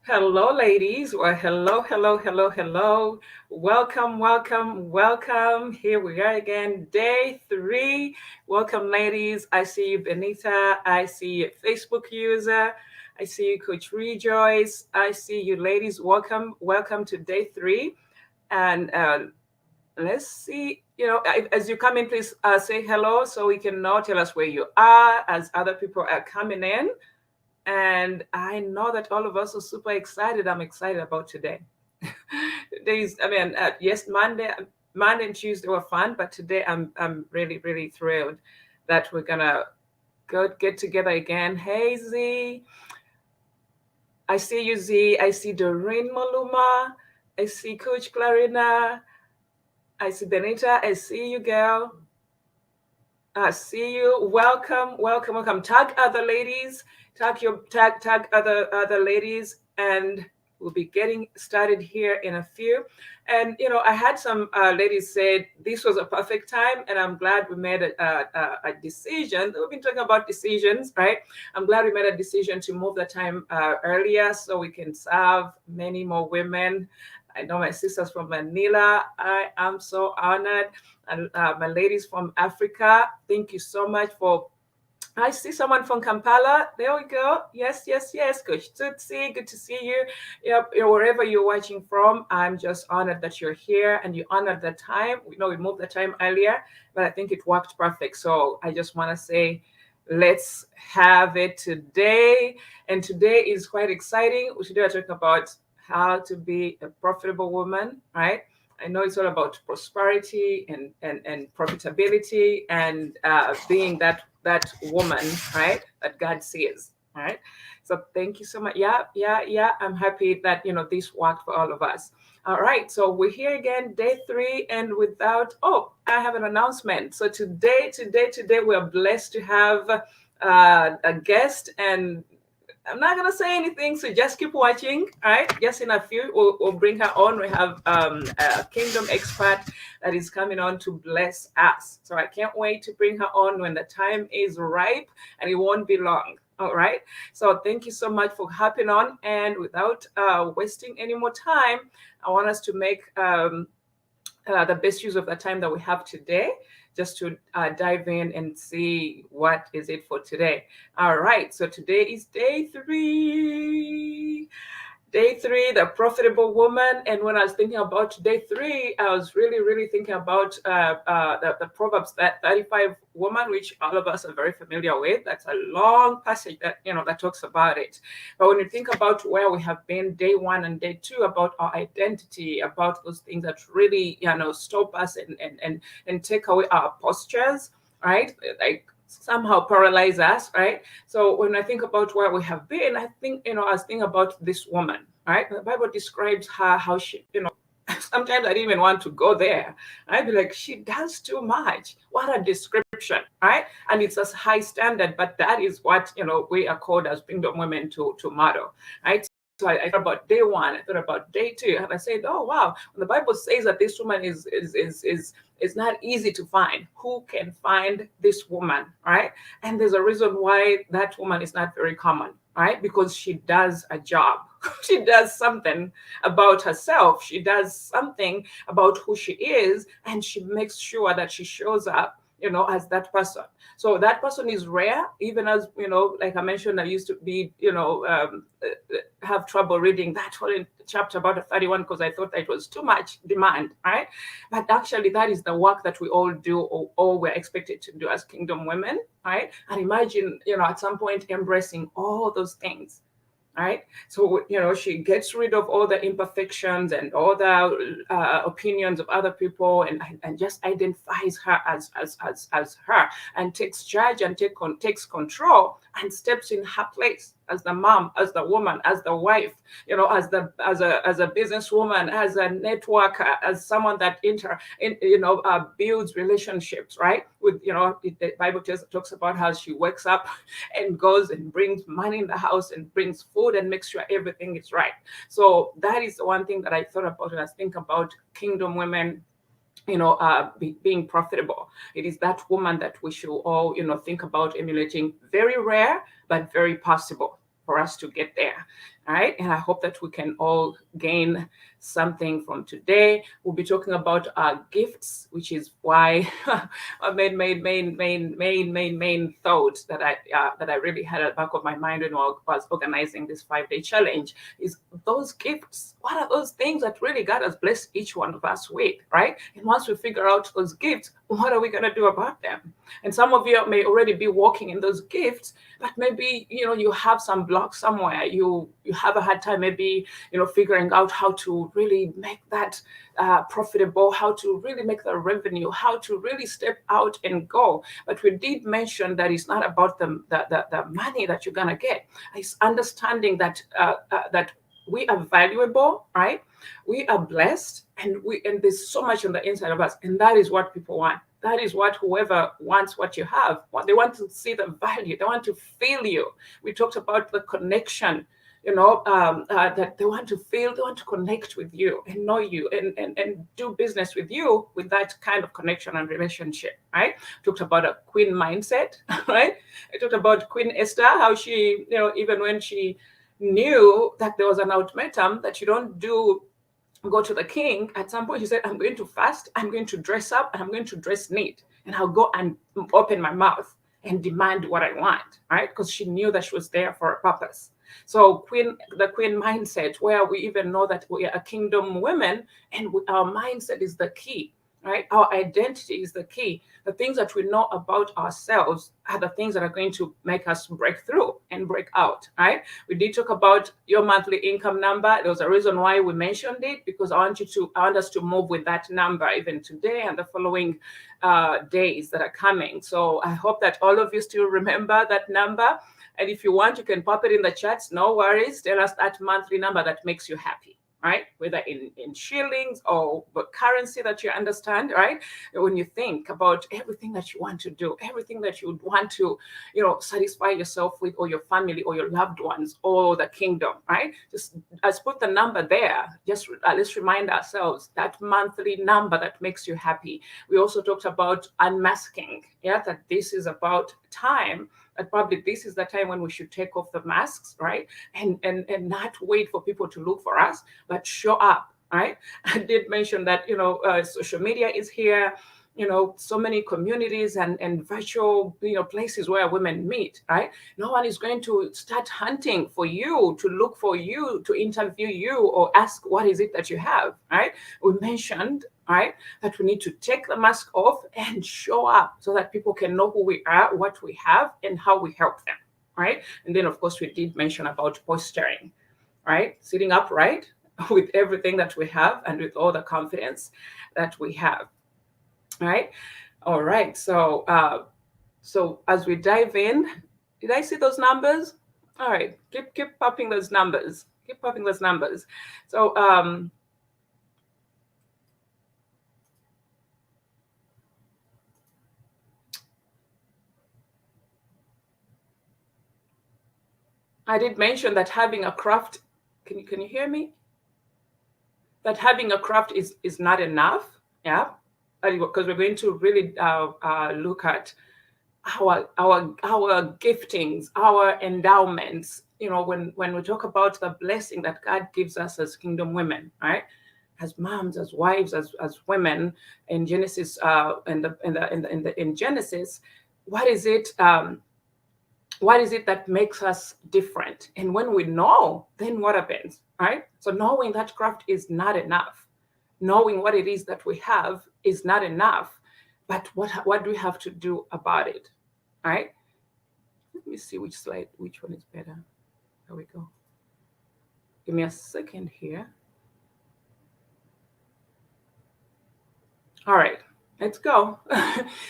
Hello, ladies. Well, hello, hello, hello, hello. Welcome, welcome, welcome. Here we are again, day three. Welcome, ladies. I see you, Benita. I see you, Facebook user. I see you, Coach Rejoice. I see you, ladies. Welcome, welcome to day three. And let's see. As you come in, please say hello so we can know. Tell us where you are as other people are coming in. And I know that all of us are super excited. I'm excited about today. Yes, Monday and Tuesday were fun, but today I'm really, really thrilled that we're gonna go get together again. Hey Z, I see you Z. I see Doreen Maluma. I see Coach Clarina. I see Benita. I see you, girl. I see you. Welcome, welcome, welcome. Tag other ladies. Tag other ladies, and we'll be getting started here in a few. And I had some ladies said this was a perfect time, and I'm glad we made a decision. We've been talking about decisions, right? I'm glad we made a decision to move the time earlier so we can serve many more women. I know my sisters from Manila. I am so honored. And my ladies from Africa, thank you so much for. I see someone from Kampala. There we go. Yes, yes, yes. Coach Tutsi, good to see you. Yep, wherever you're watching from, I'm just honored that you're here and you honored the time. We know we moved the time earlier, but I think it worked perfect. So I just want to say, let's have it today. And today is quite exciting. Today we're talking about how to be a profitable woman, right? I know it's all about prosperity and profitability and being that woman, right? That God sees, right? So thank you so much. Yeah, yeah, yeah. I'm happy that this worked for all of us. All right, so we're here again, day three, and without I have an announcement. So today we are blessed to have a guest, and I'm not gonna say anything, so just keep watching. All right, just in a few, we'll bring her on. We have a kingdom expert that is coming on to bless us. So I can't wait to bring her on when the time is ripe, and it won't be long. All right. So thank you so much for hopping on. And without wasting any more time, I want us to make the best use of the time that we have today, just to dive in and see what is it for today. All right, so today is day three. Day three, the profitable woman. And when I was thinking about day three, I was really, really thinking about the Proverbs, that 35 woman, which all of us are very familiar with. That's a long passage that talks about it. But when you think about where we have been, day one and day two, about our identity, about those things that really stop us and take away our postures, right? Like somehow paralyze us, right? So when I think about where we have been, I think, I was thinking about this woman, right? The Bible describes her, how she, sometimes I didn't even want to go there. I'd be like, she does too much. What a description, right? And it's a high standard, but that is what, we are called as kingdom women to model, right? So I thought about day one, I thought about day two, and I said, oh wow, when the Bible says that this woman is not easy to find. Who can find this woman, right? And there's a reason why that woman is not very common, right? Because she does a job. She does something about herself. She does something about who she is, and she makes sure that she shows up, as that person. So that person is rare, even as, like I mentioned, I used to be, have trouble reading that whole chapter about the 31 because I thought that it was too much demand, right? But actually, that is the work that we all do, or all we're expected to do as kingdom women, right? And imagine, at some point embracing all those things, right? So she gets rid of all the imperfections and all the opinions of other people, and just identifies her as her, and takes charge and takes control, and steps in her place as the mom, as the woman, as the wife, as a businesswoman, as a networker, as someone that builds relationships, right? With the Bible talks about how she wakes up and goes and brings money in the house and brings food and makes sure everything is right. So that is the one thing that I thought about when I think about kingdom women, being profitable. It is that woman that we should all, think about emulating. Very rare, but very possible for us to get there. All right. And I hope that we can all gain something from today. We'll be talking about our gifts, which is why a main thought that I really had at the back of my mind when I was organizing this 5-day challenge is those gifts. What are those things that really God has blessed each one of us with, right? And once we figure out those gifts, what are we going to do about them? And some of you may already be walking in those gifts, but maybe you have some blocks somewhere. You have a hard time maybe figuring out how to really make that profitable, how to really make the revenue, how to really step out and go. But we did mention that it's not about the money that you're gonna get. It's understanding that that we are valuable, right? We are blessed, and there's so much on the inside of us, and that is what people want. That is what whoever wants what you have. They want to see the value. They want to feel you. We talked about the connection, that they want to feel, they want to connect with you and know you and do business with you with that kind of connection and relationship, right? Talked about a queen mindset, right? I talked about Queen Esther, how she, even when she knew that there was an ultimatum that you don't go to the king, at some point she said, I'm going to fast, I'm going to dress up, and I'm going to dress neat, and I'll go and open my mouth and demand what I want, right? Because she knew that she was there for a purpose. So the queen mindset, where we even know that we are kingdom women, and our mindset is the key, right? Our identity is the key. The things that we know about ourselves are the things that are going to make us break through and break out, right? We did talk about your monthly income number. There was a reason why we mentioned it, because I want us to move with that number even today and the following days that are coming. So I hope that all of you still remember that number. And if you want, you can pop it in the chats. No worries. Tell us that monthly number that makes you happy, right? Whether in shillings or what currency that you understand, right? When you think about everything that you want to do, everything that you would want to, satisfy yourself with, or your family, or your loved ones, or the kingdom, right? Just put the number there. Just let's remind ourselves that monthly number that makes you happy. We also talked about unmasking, that this is about time. That probably this is the time when we should take off the masks, right? And not wait for people to look for us, but show up, right? I did mention that, social media is here, so many communities and virtual, places where women meet, right? No one is going to start hunting for you, to look for you, to interview you, or ask what is it that you have, right? We mentioned, right, that we need to take the mask off and show up so that people can know who we are, what we have, and how we help them, right? And then, of course, we did mention about posturing, right? Sitting upright with everything that we have and with all the confidence that we have, right? All right. So, so as we dive in, did I see those numbers? All right. Keep popping those numbers. Keep popping those numbers. So, I did mention that having a craft, can you hear me? That having a craft is not enough, yeah, because we're going to really look at our giftings, our endowments. When we talk about the blessing that God gives us as kingdom women, right? As moms, as wives, as women in Genesis, in Genesis, what is it? What is it that makes us different? And when we know, then what happens, right? So knowing that craft is not enough. Knowing what it is that we have is not enough. But what do we have to do about it, right? Let me see which one is better. There we go. Give me a second here. All right. Let's go.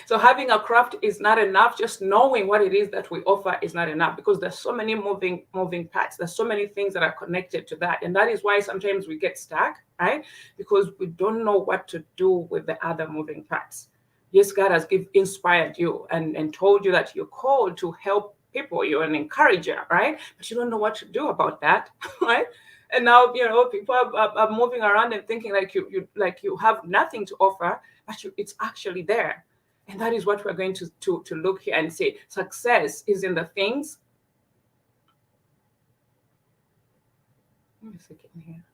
So having a craft is not enough. Just knowing what it is that we offer is not enough, because there's so many moving parts. There's so many things that are connected to that. And that is why sometimes we get stuck, right? Because we don't know what to do with the other moving parts. Yes, God has inspired you and told you that you're called to help people. You're an encourager, right? But you don't know what to do about that, right? And now, people are moving around and thinking like you have nothing to offer, but it's actually there. And that is what we're going to look here and say. Success is in the things Give me a second here.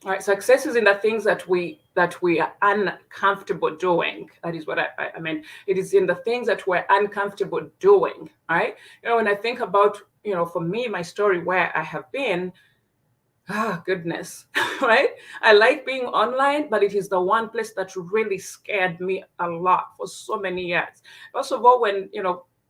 All right, success is in the things that we are uncomfortable doing. That is what I mean. It is in the things that we're uncomfortable doing. All right. When I think about, for me, my story where I have been, goodness, right? I like being online, but it is the one place that really scared me a lot for so many years. First of all, when,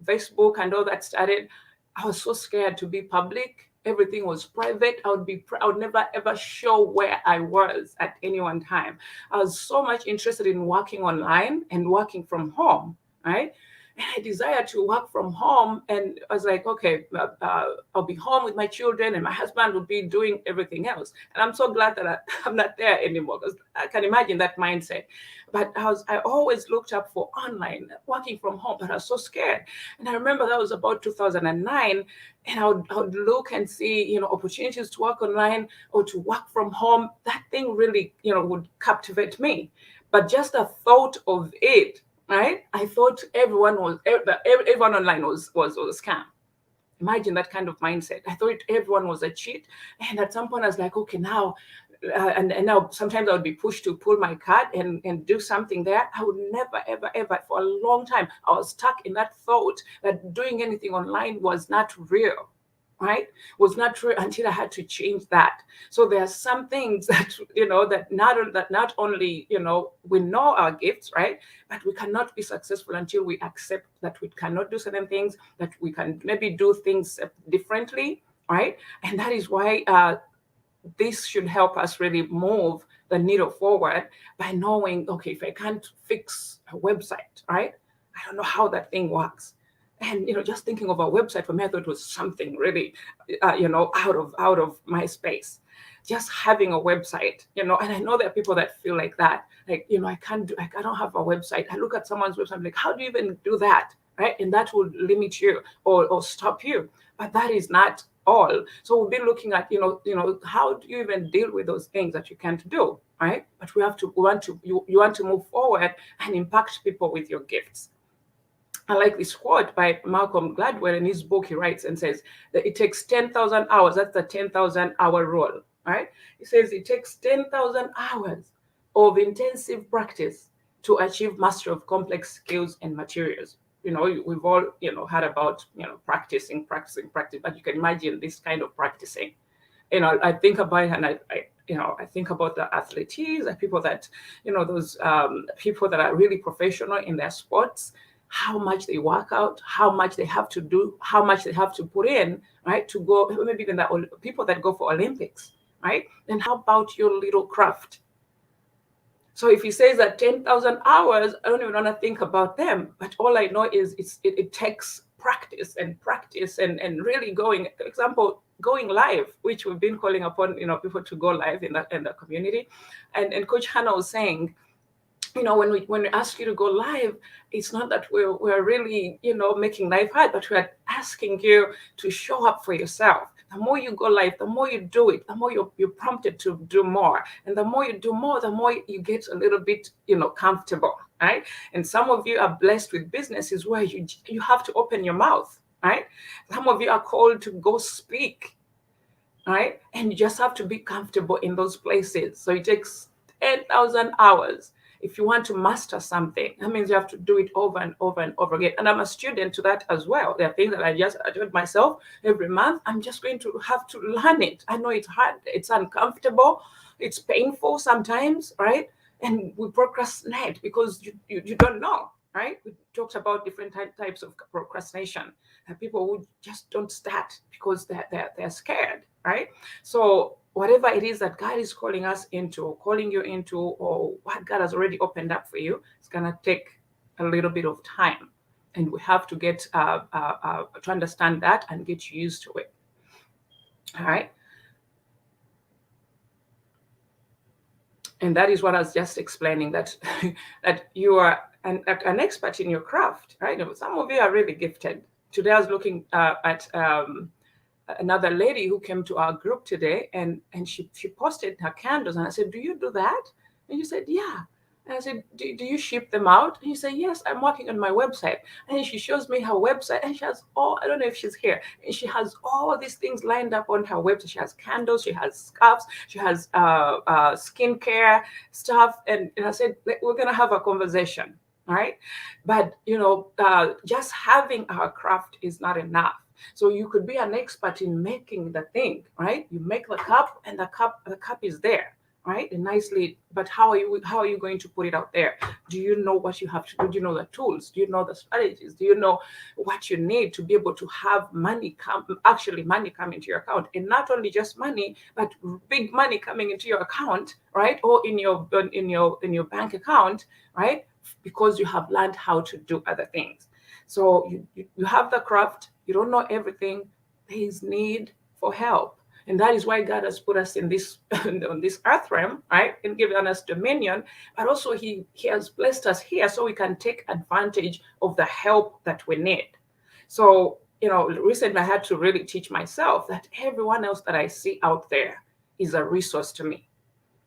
Facebook and all that started, I was so scared to be public. Everything was private. I would never ever show where I was at any one time. I was so much interested in working online and working from home, right? And I desired to work from home. And I was like, okay, I'll be home with my children and my husband will be doing everything else. And I'm so glad that I'm not there anymore, because I can imagine that mindset. But I always looked up for online working from home, but I was so scared. And I remember that was about 2009. And I would look and see, opportunities to work online or to work from home. That thing really, would captivate me. But just the thought of it, right? I thought everyone online was a scam. Imagine that kind of mindset. I thought everyone was a cheat, and at some point I was like, okay, now, and now sometimes I would be pushed to pull my card and do something there. I would never ever ever for a long time I was stuck in that thought that doing anything online was not real. Right, was not true until I had to change that. So there are some things that that not only we know our gifts, right, but we cannot be successful until we accept that we cannot do certain things, that we can maybe do things differently, right? And that is why this should help us really move the needle forward by knowing, okay, if I can't fix a website, right, I don't know how that thing works. And just thinking of a website for me, I thought it was something really out of my space. Just having a website, and I know there are people that feel like that, like, I can't do, like, I don't have a website. I look at someone's website, I'm like, how do you even do that, right? And that will limit you or stop you. But that is not all. So we'll be looking at, how do you even deal with those things that you can't do, right? But you want to move forward and impact people with your gifts. I like this quote by Malcolm Gladwell. In his book, he writes and says that it takes 10,000 hours. That's the 10,000 hour rule, right? He says it takes 10,000 hours of intensive practice to achieve mastery of complex skills and materials. We've all, heard about, practicing, but you can imagine this kind of practicing. I think about it, and I think about the athletes, the people that, those people that are really professional in their sports, how much they work out, how much they have to do, how much they have to put in, right, to go, maybe even the people that go for Olympics, right? And how about your little craft? So if he says that 10,000 hours, I don't even want to think about them. But all I know is it takes practice and really going, for example, going live, which we've been calling upon, people to go live in the community. And Coach Hannah was saying, when we ask you to go live, it's not that we're really, making life hard, but we're asking you to show up for yourself. The more you go live, the more you do it, the more you're prompted to do more. And the more you do more, the more you get a little bit, comfortable, right? And some of you are blessed with businesses where you have to open your mouth, right? Some of you are called to go speak, right? And you just have to be comfortable in those places. So it takes 10,000 hours. If you want to master something, that means you have to do it over and over and over again. And I'm a student to that as well. There are things that I do it myself every month. I'm just going to have to learn it. I know it's hard, it's uncomfortable, it's painful sometimes, right? And we procrastinate because you don't know, right? We talked about different types of procrastination. People who just don't start because they're scared, right? So whatever it is that God is calling us into, or calling you into, or what God has already opened up for you, it's gonna take a little bit of time, and we have to get to understand that and get used to it. All right. And that is what I was just explaining, that that you are an expert in your craft, right? Some of you are really gifted. Today I was looking at another lady who came to our group today, and she posted her candles, and I said, do you do that? And she said, yeah. And I said, do you ship them out? And he said, yes, I'm working on my website. And she shows me her website, and she has I don't know if she's here, and she has all these things lined up on her website. She has candles, she has scarves, she has skincare stuff. And I said, we're going to have a conversation. All right. But, just having our craft is not enough. So you could be an expert in making the thing, right? You make the cup, and the cup is there, right? And nicely, but how are you going to put it out there? Do you know what you have to do? Do you know the tools? Do you know the strategies? Do you know what you need to be able to have money come into your account? And not only just money, but big money coming into your account, right? Or in your bank account, right? Because you have learned how to do other things. So you have the craft, you don't know everything, there is need for help. And that is why God has put us in this on this earth realm, right? And given us dominion, but also He has blessed us here so we can take advantage of the help that we need. So, recently I had to really teach myself that everyone else that I see out there is a resource to me.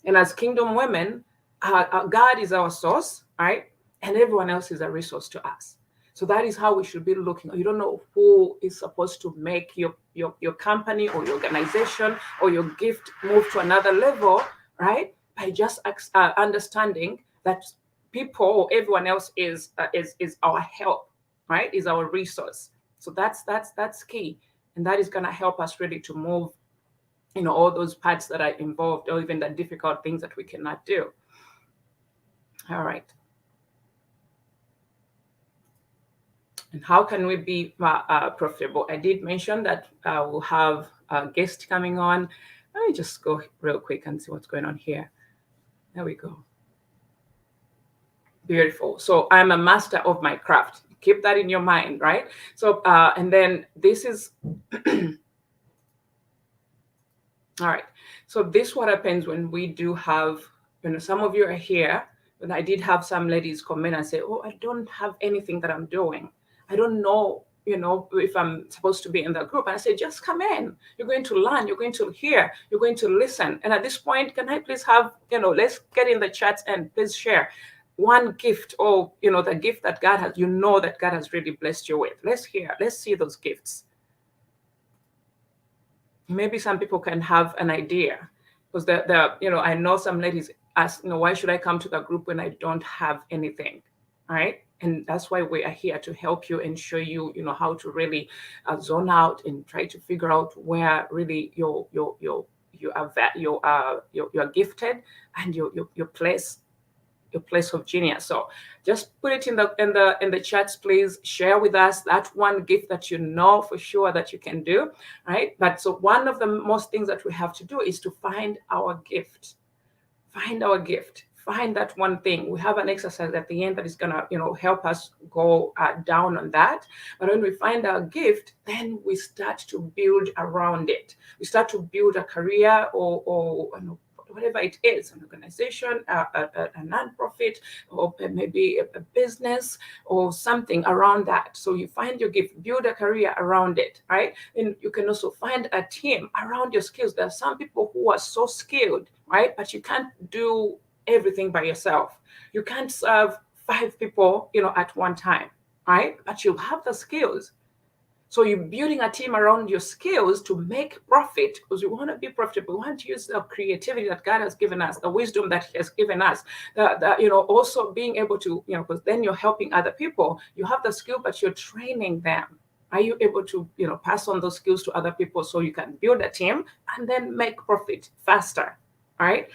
And as kingdom women, God is our source, right? And everyone else is a resource to us. So that is how we should be looking. You don't know who is supposed to make your company or your organization or your gift move to another level, right? By just understanding that people or everyone else is our help, right? Is our resource. So that's key, and that is going to help us really to move, all those parts that are involved, or even the difficult things that we cannot do. All right. And how can we be profitable? I did mention that we'll have a guest coming on. Let me just go real quick and see what's going on here. There we go. Beautiful. So I'm a master of my craft. Keep that in your mind, right? So, and then this is, all right. So this what happens when we do have, some of you are here, and I did have some ladies come in and say, oh, I don't have anything that I'm doing. I don't know, if I'm supposed to be in the group. And I say, just come in. You're going to learn. You're going to hear. You're going to listen. And at this point, can I please have, let's get in the chats and please share one gift, or, the gift that God has, that God has really blessed you with. Let's hear. Let's see those gifts. Maybe some people can have an idea, because I know some ladies ask, why should I come to the group when I don't have anything, right? And that's why we are here to help you and show you, how to really zone out and try to figure out where really you're gifted, and your place of genius. So just put it in the chats, please. Share with us that one gift that you know for sure that you can do, right? But so one of the most things that we have to do is to find our gift. Find our gift. Find that one thing. We have an exercise at the end that is gonna, help us go down on that. But when we find our gift, then we start to build around it. We start to build a career, or whatever it is, an organization, a nonprofit, or maybe a business or something around that. So you find your gift, build a career around it, right? And you can also find a team around your skills. There are some people who are so skilled, right? But you can't do everything by yourself. You can't serve 5 people, at one time, right? But you have the skills. So you're building a team around your skills to make profit, because we want to be profitable. We want to use the creativity that God has given us, the wisdom that He has given us, also being able to, because then you're helping other people. You have the skill, but you're training them. Are you able to, pass on those skills to other people so you can build a team and then make profit faster, right?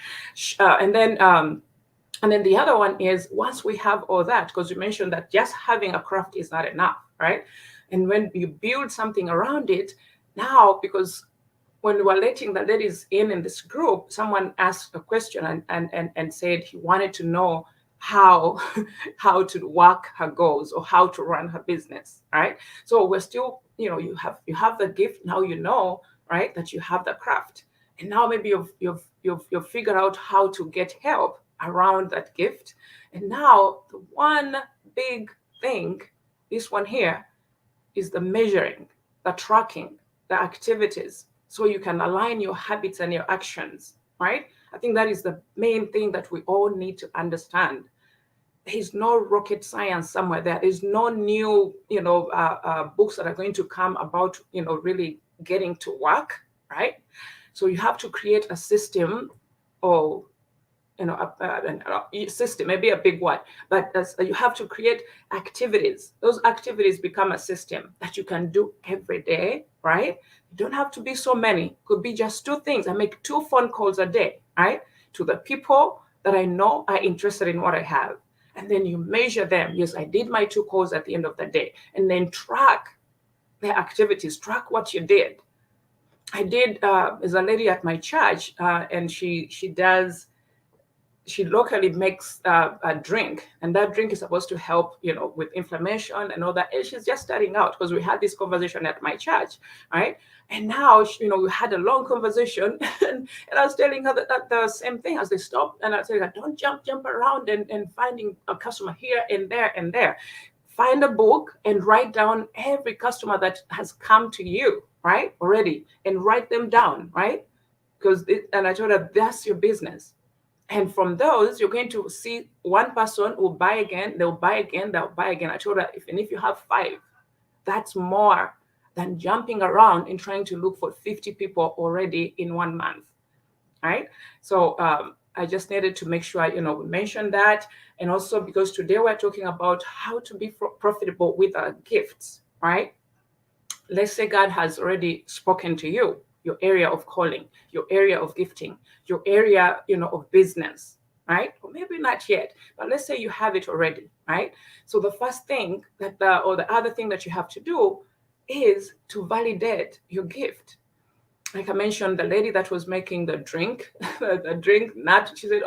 And then the other one is, once we have all that, because you mentioned that just having a craft is not enough, right? And when you build something around it, now, because when we were letting the ladies in this group, someone asked a question and said he wanted to know how to work her goals, or how to run her business, right? So we're still, you have the gift now, right, that you have the craft, and now maybe you've figured out how to get help around that gift. And now the one big thing, this one here, is the measuring, the tracking, the activities, so you can align your habits and your actions, right? I think that is the main thing that we all need to understand. There's no rocket science somewhere there. There's no new, books that are going to come about, really getting to work, right? So you have to create a system, or a system, maybe a big one, but you have to create activities. Those activities become a system that you can do every day, right? You don't have to be so many. Could be just 2 things. I make 2 phone calls a day, right, to the people that I know are interested in what I have. And then you measure them. Yes, I did my 2 calls at the end of the day. And then track their activities, track what you did. I did, there's a lady at my church, and she locally makes a drink, and that drink is supposed to help, with inflammation and all that. And she's just starting out, because we had this conversation at my church, right? And now, we had a long conversation, and I was telling her that the same thing as they stopped, and I was telling her, don't jump around and finding a customer here and there and there. Find a book and write down every customer that has come to you, right, already, and write them down, right? And I told her, that's your business. And from those, you're going to see one person will buy again, they'll buy again, they'll buy again. I told her, if you have 5, that's more than jumping around and trying to look for 50 people already in 1 month, right? So I just needed to make sure, we mentioned that. And also because today we're talking about how to be profitable with our gifts, right? Let's say God has already spoken to you, your area of calling, your area of gifting, your area, of business, right? Or maybe not yet, but let's say you have it already, right? So the first thing or the other thing that you have to do is to validate your gift. Like I mentioned, the lady that was making the drink, she said,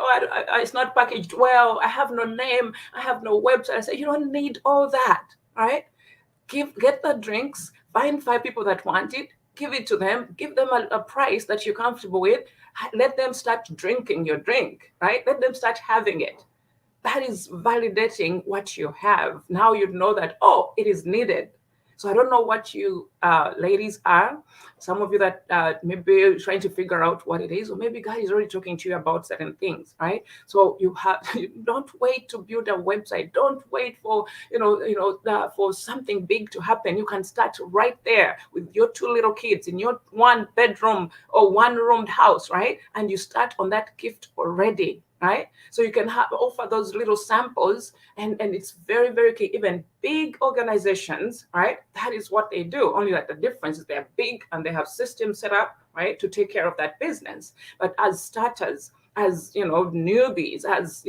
it's not packaged well. I have no name. I have no website. I said, you don't need all that, right? Get the drinks, find 5 people that want it, give it to them, give them a price that you're comfortable with, let them start drinking your drink, right? Let them start having it. That is validating what you have. Now you know that, it is needed. So I don't know what you ladies are. Some of you that maybe trying to figure out what it is, or maybe God is already talking to you about certain things, right? So you don't wait to build a website. Don't wait for for something big to happen. You can start right there with your 2 little kids in your 1-bedroom or 1-roomed house, right? And you start on that gift already, right? So you can offer those little samples, and it's very, very key. Even big organizations, right? That is what they do. Only that the difference is they're big and they have systems set up, right, to take care of that business. But as starters, as newbies, as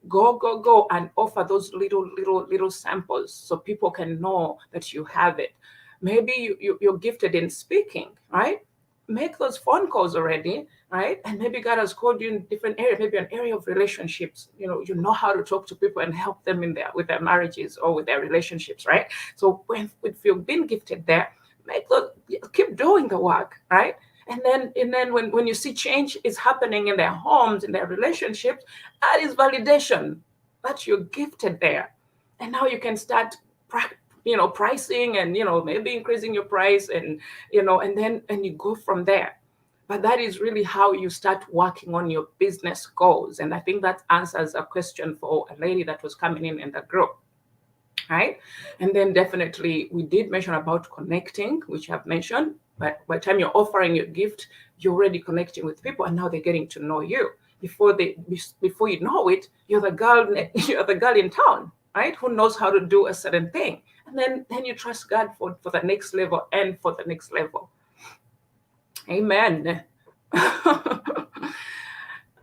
go and offer those little samples so people can know that you have it. Maybe you're gifted in speaking, right? Make those phone calls already, right? And maybe God has called you in different areas, maybe an area of relationships. You know how to talk to people and help them with their marriages or with their relationships, right? So if you've been gifted there, keep doing the work, right? And then when you see change is happening in their homes, in their relationships, that is validation that you're gifted there. And now you can start pricing and maybe increasing your price, and and you go from there. But that is really how you start working on your business goals. And I think that answers a question for a lady that was coming in the group, right? And then definitely we did mention about connecting, which I've mentioned. But by the time you're offering your gift, you're already connecting with people, and now they're getting to know you. Before you know it, you're the girl in town, right? Who knows how to do a certain thing. And then you trust God for the next level and for the next level. Amen.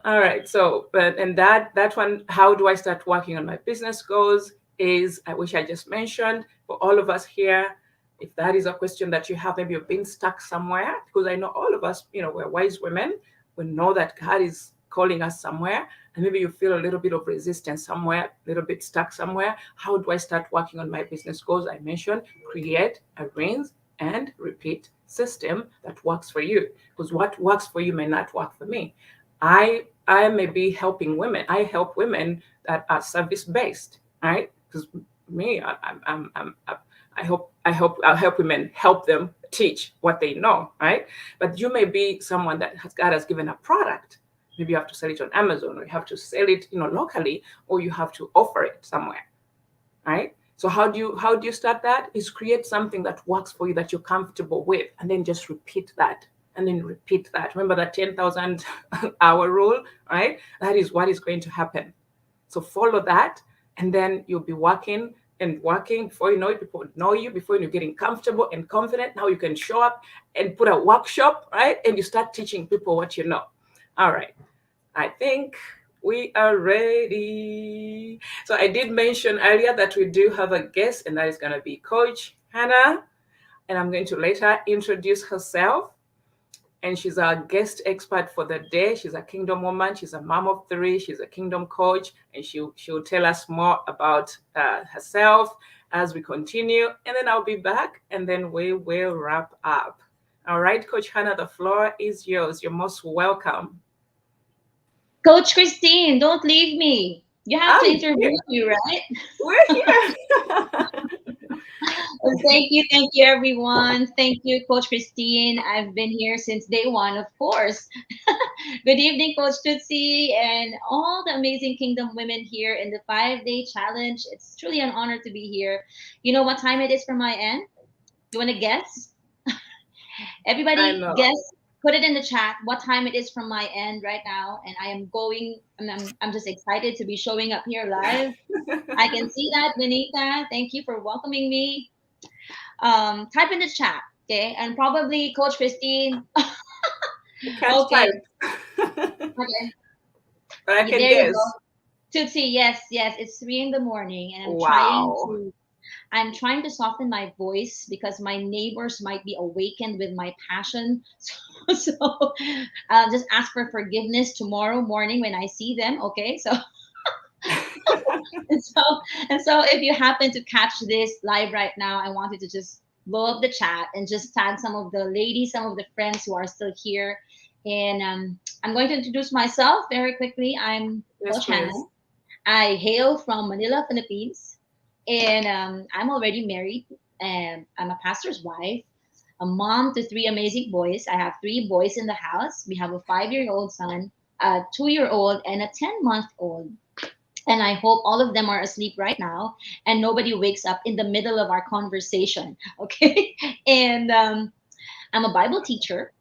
All right. So, and that one, how do I start working on my business goals, is I wish I just mentioned for all of us here. If that is a question that you have, maybe you've been stuck somewhere, because I know all of us, we're wise women. We know that God is calling us somewhere, and maybe you feel a little bit of resistance somewhere, a little bit stuck somewhere. How do I start working on my business goals? I mentioned create, arrange, and repeat system that works for you, because what works for you may not work for me. I may be helping women. I help women that are service based, right? Because me, I'll help women, help them teach what they know, right? But you may be someone that God has given a product, Maybe you have to sell it on Amazon, or you have to sell it, locally, or you have to offer it somewhere, right? So how do you start that? Is create something that works for you, that you're comfortable with, and then just repeat that, and then repeat that. Remember that 10,000 hour rule, right? That is what is going to happen. So follow that, and then you'll be working and working. Before you know it, people know you. Before you're getting comfortable and confident, now you can show up and put a workshop, right? And you start teaching people what you know. All right. I think we are ready. So I did mention earlier that we do have a guest, and that is going to be Coach Hannah. And I'm going to let her introduce herself. And she's our guest expert for the day. She's a kingdom woman. She's a mom of three. She's a kingdom coach, and she'll tell us more about herself as we continue. And then I'll be back, and then we will wrap up. All right, Coach Hannah, the floor is yours. You're most welcome. Coach Christine, don't leave me. You have to I'm interview here. me, right? We're here. Well, thank you, everyone. Thank you, Coach Christine. I've been here since day one, of course. Good evening, Coach Tutsi, and all the amazing Kingdom women here in the 5 day challenge. It's truly an honor to be here. You know what time it is from my end? You want to guess? I Everybody, know. guess. Put it in the chat what time it is from my end right now, and I am going. I'm just excited to be showing up here live. I can see that, Benita. Thank you for welcoming me. Type in the chat, okay? And probably Coach Christine. I can't Okay, type, but okay. I can There you go. guess. Tootsie, yes, yes. It's 3 in the morning, and Wow. I'm trying to soften my voice because my neighbors might be awakened with my passion. So I'll just ask for forgiveness tomorrow morning when I see them. Okay, so and so if you happen to catch this live right now, I wanted to just blow up the chat and just tag some of the ladies, some of the friends who are still here. And I'm going to introduce myself very quickly. I'm Yes, Coach Hannah. please. I hail from Manila, Philippines, and I'm already married, and I'm a pastor's wife, a mom to three amazing boys. I have three boys in the house. We have a 5 year old son, a 2 year old, and a 10-month old. And I hope all of them are asleep right now and nobody wakes up in the middle of our conversation. Okay. And I'm a Bible teacher,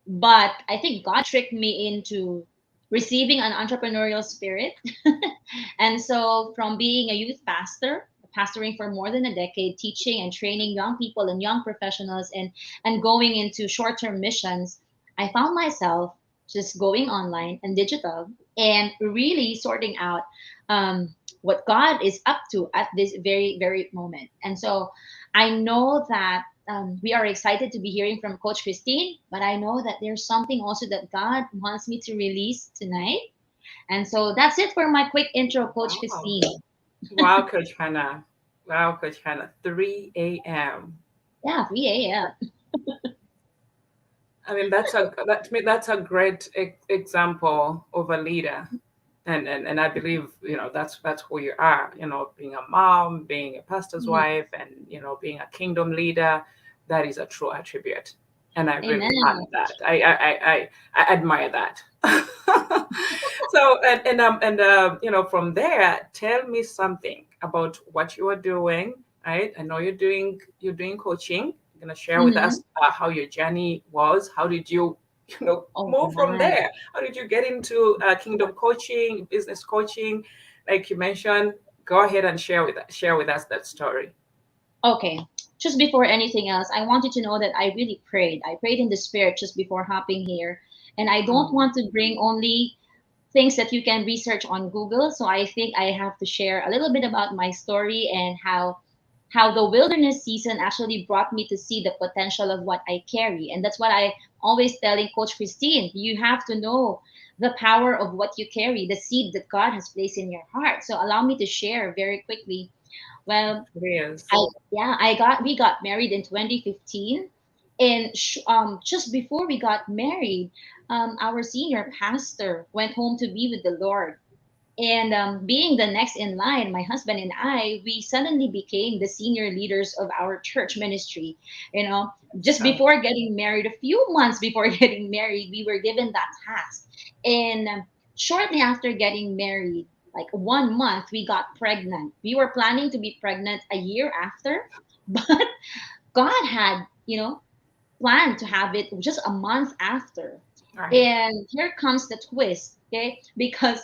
but I think God tricked me into receiving an entrepreneurial spirit. And so, from being a youth pastor, pastoring for more than a decade, teaching and training young people and young professionals, and going into short-term missions, I found myself just going online and digital and really sorting out what God is up to at this very, very moment. And so, I know that we are excited to be hearing from Coach Christine, but I know that there's something also that God wants me to release tonight. And so that's it for my quick intro, Coach Wow. Christine. Wow, Coach Hannah. Wow, Coach Hannah. 3 a.m. Yeah, 3 a.m. I mean, that's a great example of a leader, and I believe that's who you are. Being a mom, being a pastor's Mhm. wife, and being a kingdom leader, that is a true attribute, and I really Amen. honor that. I admire that. So from there, tell me something about what you are doing. Right, I know you're doing coaching. You're gonna share with Hmm. us how your journey was. How did you All move from right. there? How did you get into kingdom coaching, business coaching, like you mentioned? Go ahead and share with us that story. Okay. Just before anything else, I want you to know that I really prayed. I prayed in the spirit just before hopping here. And I don't Mm, want to bring only things that you can research on Google. So I think I have to share a little bit about my story and how the wilderness season actually brought me to see the potential of what I carry. And that's what I always telling Coach Christine. You have to know the power of what you carry, the seed that God has placed in your heart. So allow me to share very quickly. Well, it is. I yeah, we got married in 2015, and just before we got married, our senior pastor went home to be with the Lord, And being the next in line, my husband and I, we suddenly became the senior leaders of our church ministry. You know, just Oh, before getting married, a few months before getting married, we were given that task. And shortly after getting married, like 1 month, we got pregnant. We were planning to be pregnant a year after, but God had, planned to have it just a month after. right. And here comes the twist, okay? Because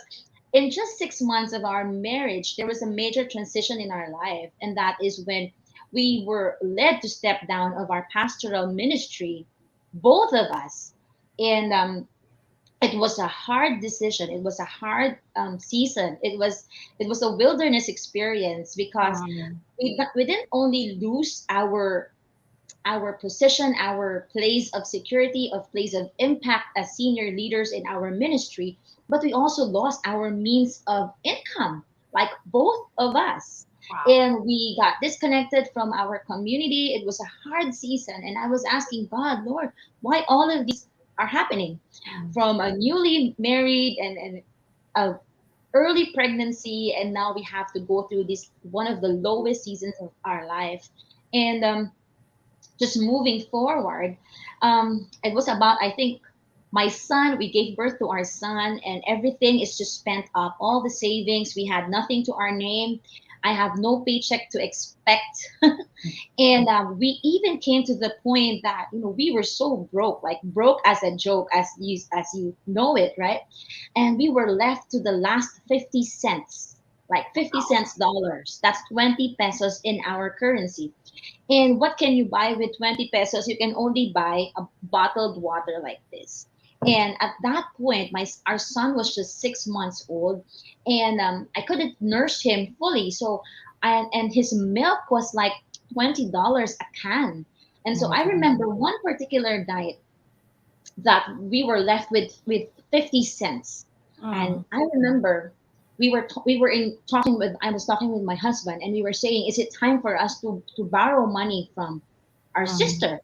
in just 6 months of our marriage, there was a major transition in our life. And that is when we were led to step down of our pastoral ministry, both of us. And it was a hard decision. It was a hard season. It was a wilderness experience because Mm, we didn't only lose our position, our place of security, of place of impact as senior leaders in our ministry, but we also lost our means of income, like both of us. wow. And we got disconnected from our community. It was a hard season. And I was asking God, Lord, why all of these are happening? Mm, From a newly married and a early pregnancy, and now we have to go through this one of the lowest seasons of our life. And just moving forward, it was about, I think, my son. We gave birth to our son, and everything is just spent up. All the savings, we had nothing to our name. I have no paycheck to expect. And we even came to the point that we were so broke, like broke as a joke, as you know it, right? And we were left to the last 50 cents, like 50 cents dollars. That's 20 pesos in our currency. And what can you buy with 20 pesos? You can only buy a bottled water like this. And at that point, our son was just 6 months old, and I couldn't nurse him fully. So, and his milk was like $20 a can. And so I mm, remember one particular night that we were left with 50 cents. And mm, I remember we were in talking with I was talking with my husband, and we were saying, is it time for us to borrow money from our mm, sister,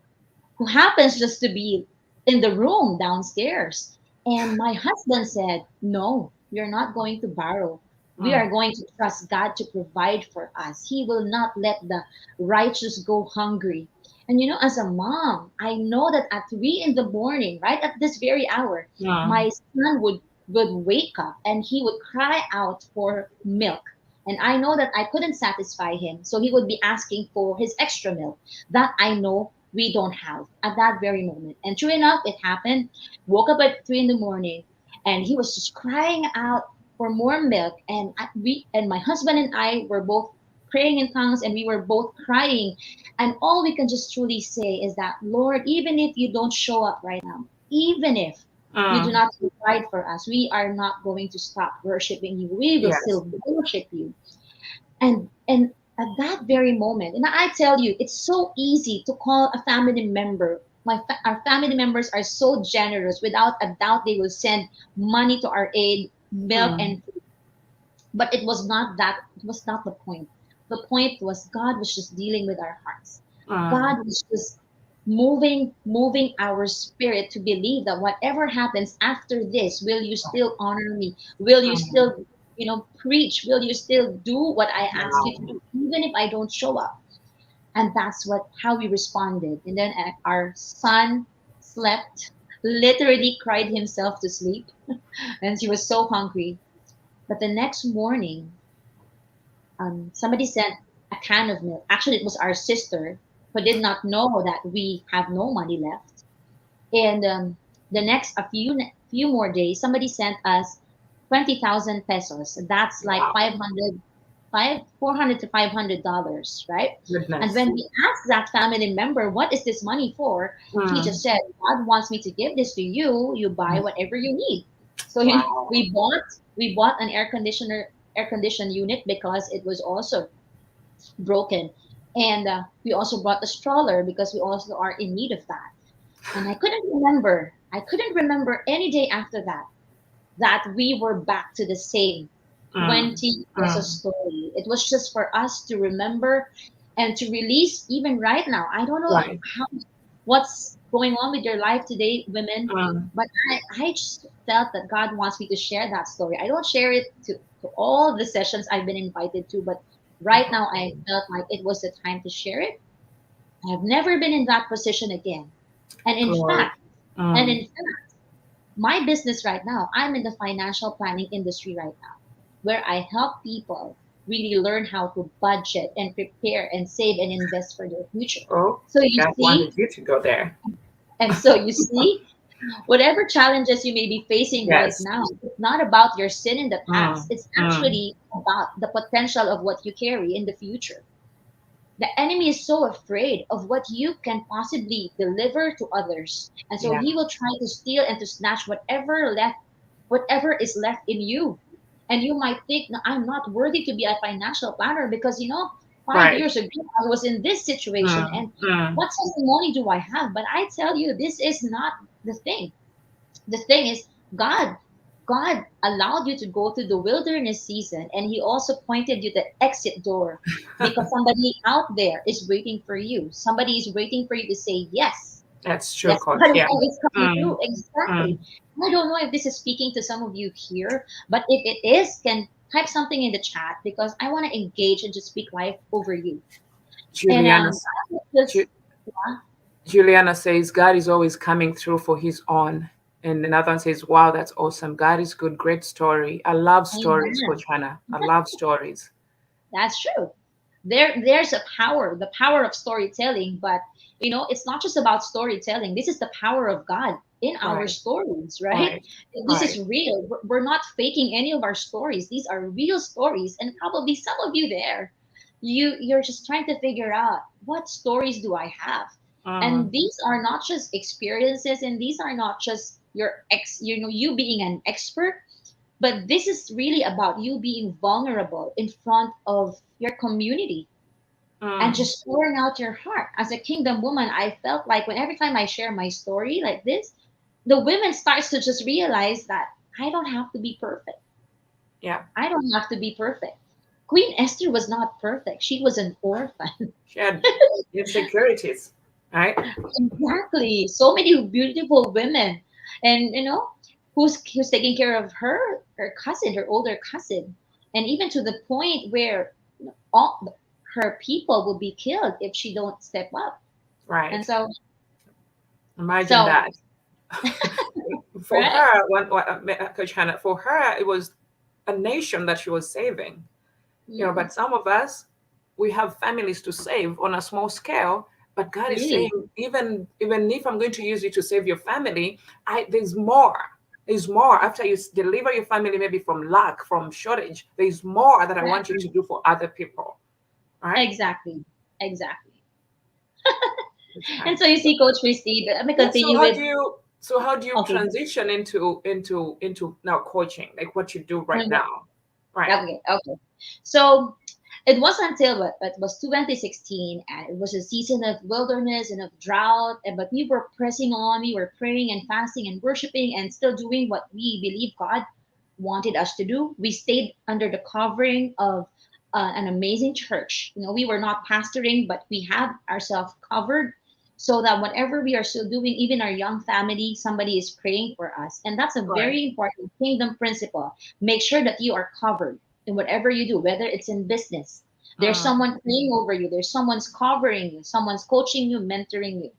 who happens just to be in the room downstairs? And my husband said, no, we're not going to borrow. We mm, are going to trust God to provide for us. He will not let the righteous go hungry. And as a mom, I know that at 3 in the morning, right at this very hour, mm, my son would wake up and he would cry out for milk. And I know that I couldn't satisfy him. So he would be asking for his extra milk that I know we don't have at that very moment. And true enough, it happened. Woke up at 3 in the morning, and he was just crying out for more milk. And we and my husband and I were both praying in tongues, and we were both crying. And all we can just truly say is that, Lord, even if you don't show up right now, even if you do mm. not provide for us, we are not going to stop worshiping you. We will Yes. still worship you. And at that very moment, and I tell you, it's so easy to call a family member. Our family members are so generous. Without a doubt, they will send money to our aid, milk Mm, and food. But it was not that. It was not the point. The point was God was just dealing with our hearts. mm, God was just moving our spirit to believe that whatever happens after this, will you still honor me? Will you mm. still, preach? Will you still do what I ask you to Wow. do, even if I don't show up? And that's how we responded. And then our son slept, literally cried himself to sleep, and he was so hungry. But the next morning, somebody sent a can of milk. Actually, it was our sister, who did not know that we have no money left. And the next a few more days, somebody sent us 20,000 pesos. That's like Wow. 400 to $500, right? And Goodness. when we asked that family member, what is this money for? He just Mm, said, God wants me to give this to you. You buy mm. whatever you need. So Wow. we bought an air conditioned unit because it was also broken, and we also brought a stroller because we also are in need of that. And I couldn't remember any day after that we were back to the same Mm, 20 pesos mm. story. It was just for us to remember and to release even right now. I don't know Right. how what's going on with your life today, women, Mm, but I just felt that God wants me to share that story. I don't share it to all the sessions I've been invited to, but right now I felt like it was the time to share it. I've never been in that position again. And in Glory. fact, and Mm. in fact, my business right now, I'm in the financial planning industry right now, where I help people really learn how to budget and prepare and save and invest for their future. Oh, So you God wanted see, you to go there. whatever challenges you may be facing right Yes. now, it's not about your sin in the past. Mm. It's Mm. actually about the potential of what you carry in the future. The enemy is so afraid of what you can possibly deliver to others. And so Yeah. he will try to steal and to snatch whatever is left in you. And you might think, no, I'm not worthy to be a financial planner because, 5 Right. years ago, I was in this situation. Mm. And Mm. what testimony do I have? But I tell you, this is not the thing. The thing is, God, God allowed you to go through the wilderness season, and He also pointed you the exit door because somebody out there is waiting for you. Somebody is waiting for you to say yes. That's true, Yes, coach. God is Yeah. always coming Mm. through. Exactly. Mm. I don't know if this is speaking to some of you here, but if it is, can type something in the chat because I want to engage and just speak life over you. And Juliana, I was just, Ju- Juliana says God is always coming through for His own. And another one says, wow, that's awesome. God is good. Great story. I love stories, amen. Coach Hannah. I love stories. That's true. There's a power, the power of storytelling, but it's not just about storytelling. This is the power of God in our Right. stories, right? Right. This is Right. real. We're not faking any of our stories. These are real stories, and probably some of you there, you're just trying to figure out what stories do I have, and Mm. these are not just experiences, and these are not just you being an expert, but this is really about you being vulnerable in front of your community and Mm. just pouring out your heart. As a kingdom woman, I felt like when every time I share my story like this, the women starts to just realize that I don't have to be perfect. Yeah. I don't have to be perfect. Queen Esther was not perfect. She was an orphan. She had insecurities. Right. Exactly. So many beautiful women. And who's taking care of her cousin, her older cousin. And even to the point where all her people will be killed if she don't step up. And Right. so Imagine so that. For right? her, Coach Hannah, for her, it was a nation that she was saving. Mm, But some of us, we have families to save on a small scale. But God is saying, really. even if I'm going to use you to save your family, there's more. There's more after you deliver your family, maybe from lack, from shortage. There's more that I want you Right. to do for other people. All right. Exactly. Exactly. Coach Hannah. And so you see, Coach Christy, let me Yeah. So continue how with do you so how do you okay. transition into now coaching, like what you do right Mhm. now? Right. Okay, okay. So it was until what it was 2016, and it was a season of wilderness and of drought. But we were pressing on, we were praying and fasting and worshiping, and still doing what we believe God wanted us to do. We stayed under the covering of an amazing church. We were not pastoring, but we had ourselves covered so that whatever we are still doing, even our young family, somebody is praying for us. And that's a Right. very important kingdom principle. Make sure that you are covered in whatever you do, whether it's in business. There's Mm. someone praying over you. There's someone's covering you. Someone's coaching you, mentoring you.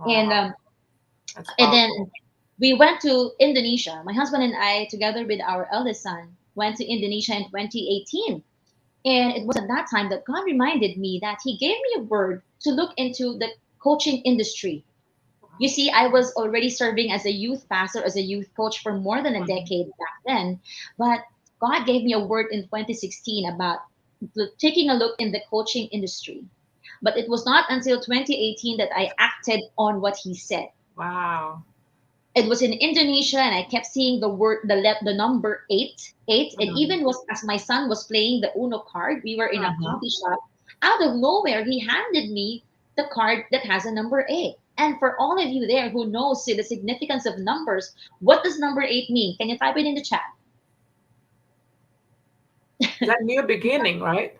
And Wow. That's and then powerful. we went to Indonesia. My husband and I, together with our eldest son, went to Indonesia in 2018. And it was at that time that God reminded me that He gave me a word to look into the coaching industry. You see, I was already serving as a youth pastor, as a youth coach for more than a Mhm. decade back then. But God gave me a word in 2016 about taking a look in the coaching industry. But it was not until 2018 that I acted on what He said. Wow. It was in Indonesia, and I kept seeing the number eight, and Mm. even was as my son was playing the Uno card, we were in a Mhm. coffee shop. Out of nowhere, he handed me the card that has a number eight. And for all of you there who knows the significance of numbers, what does number eight mean? Can you type it in the chat? That new beginning, right?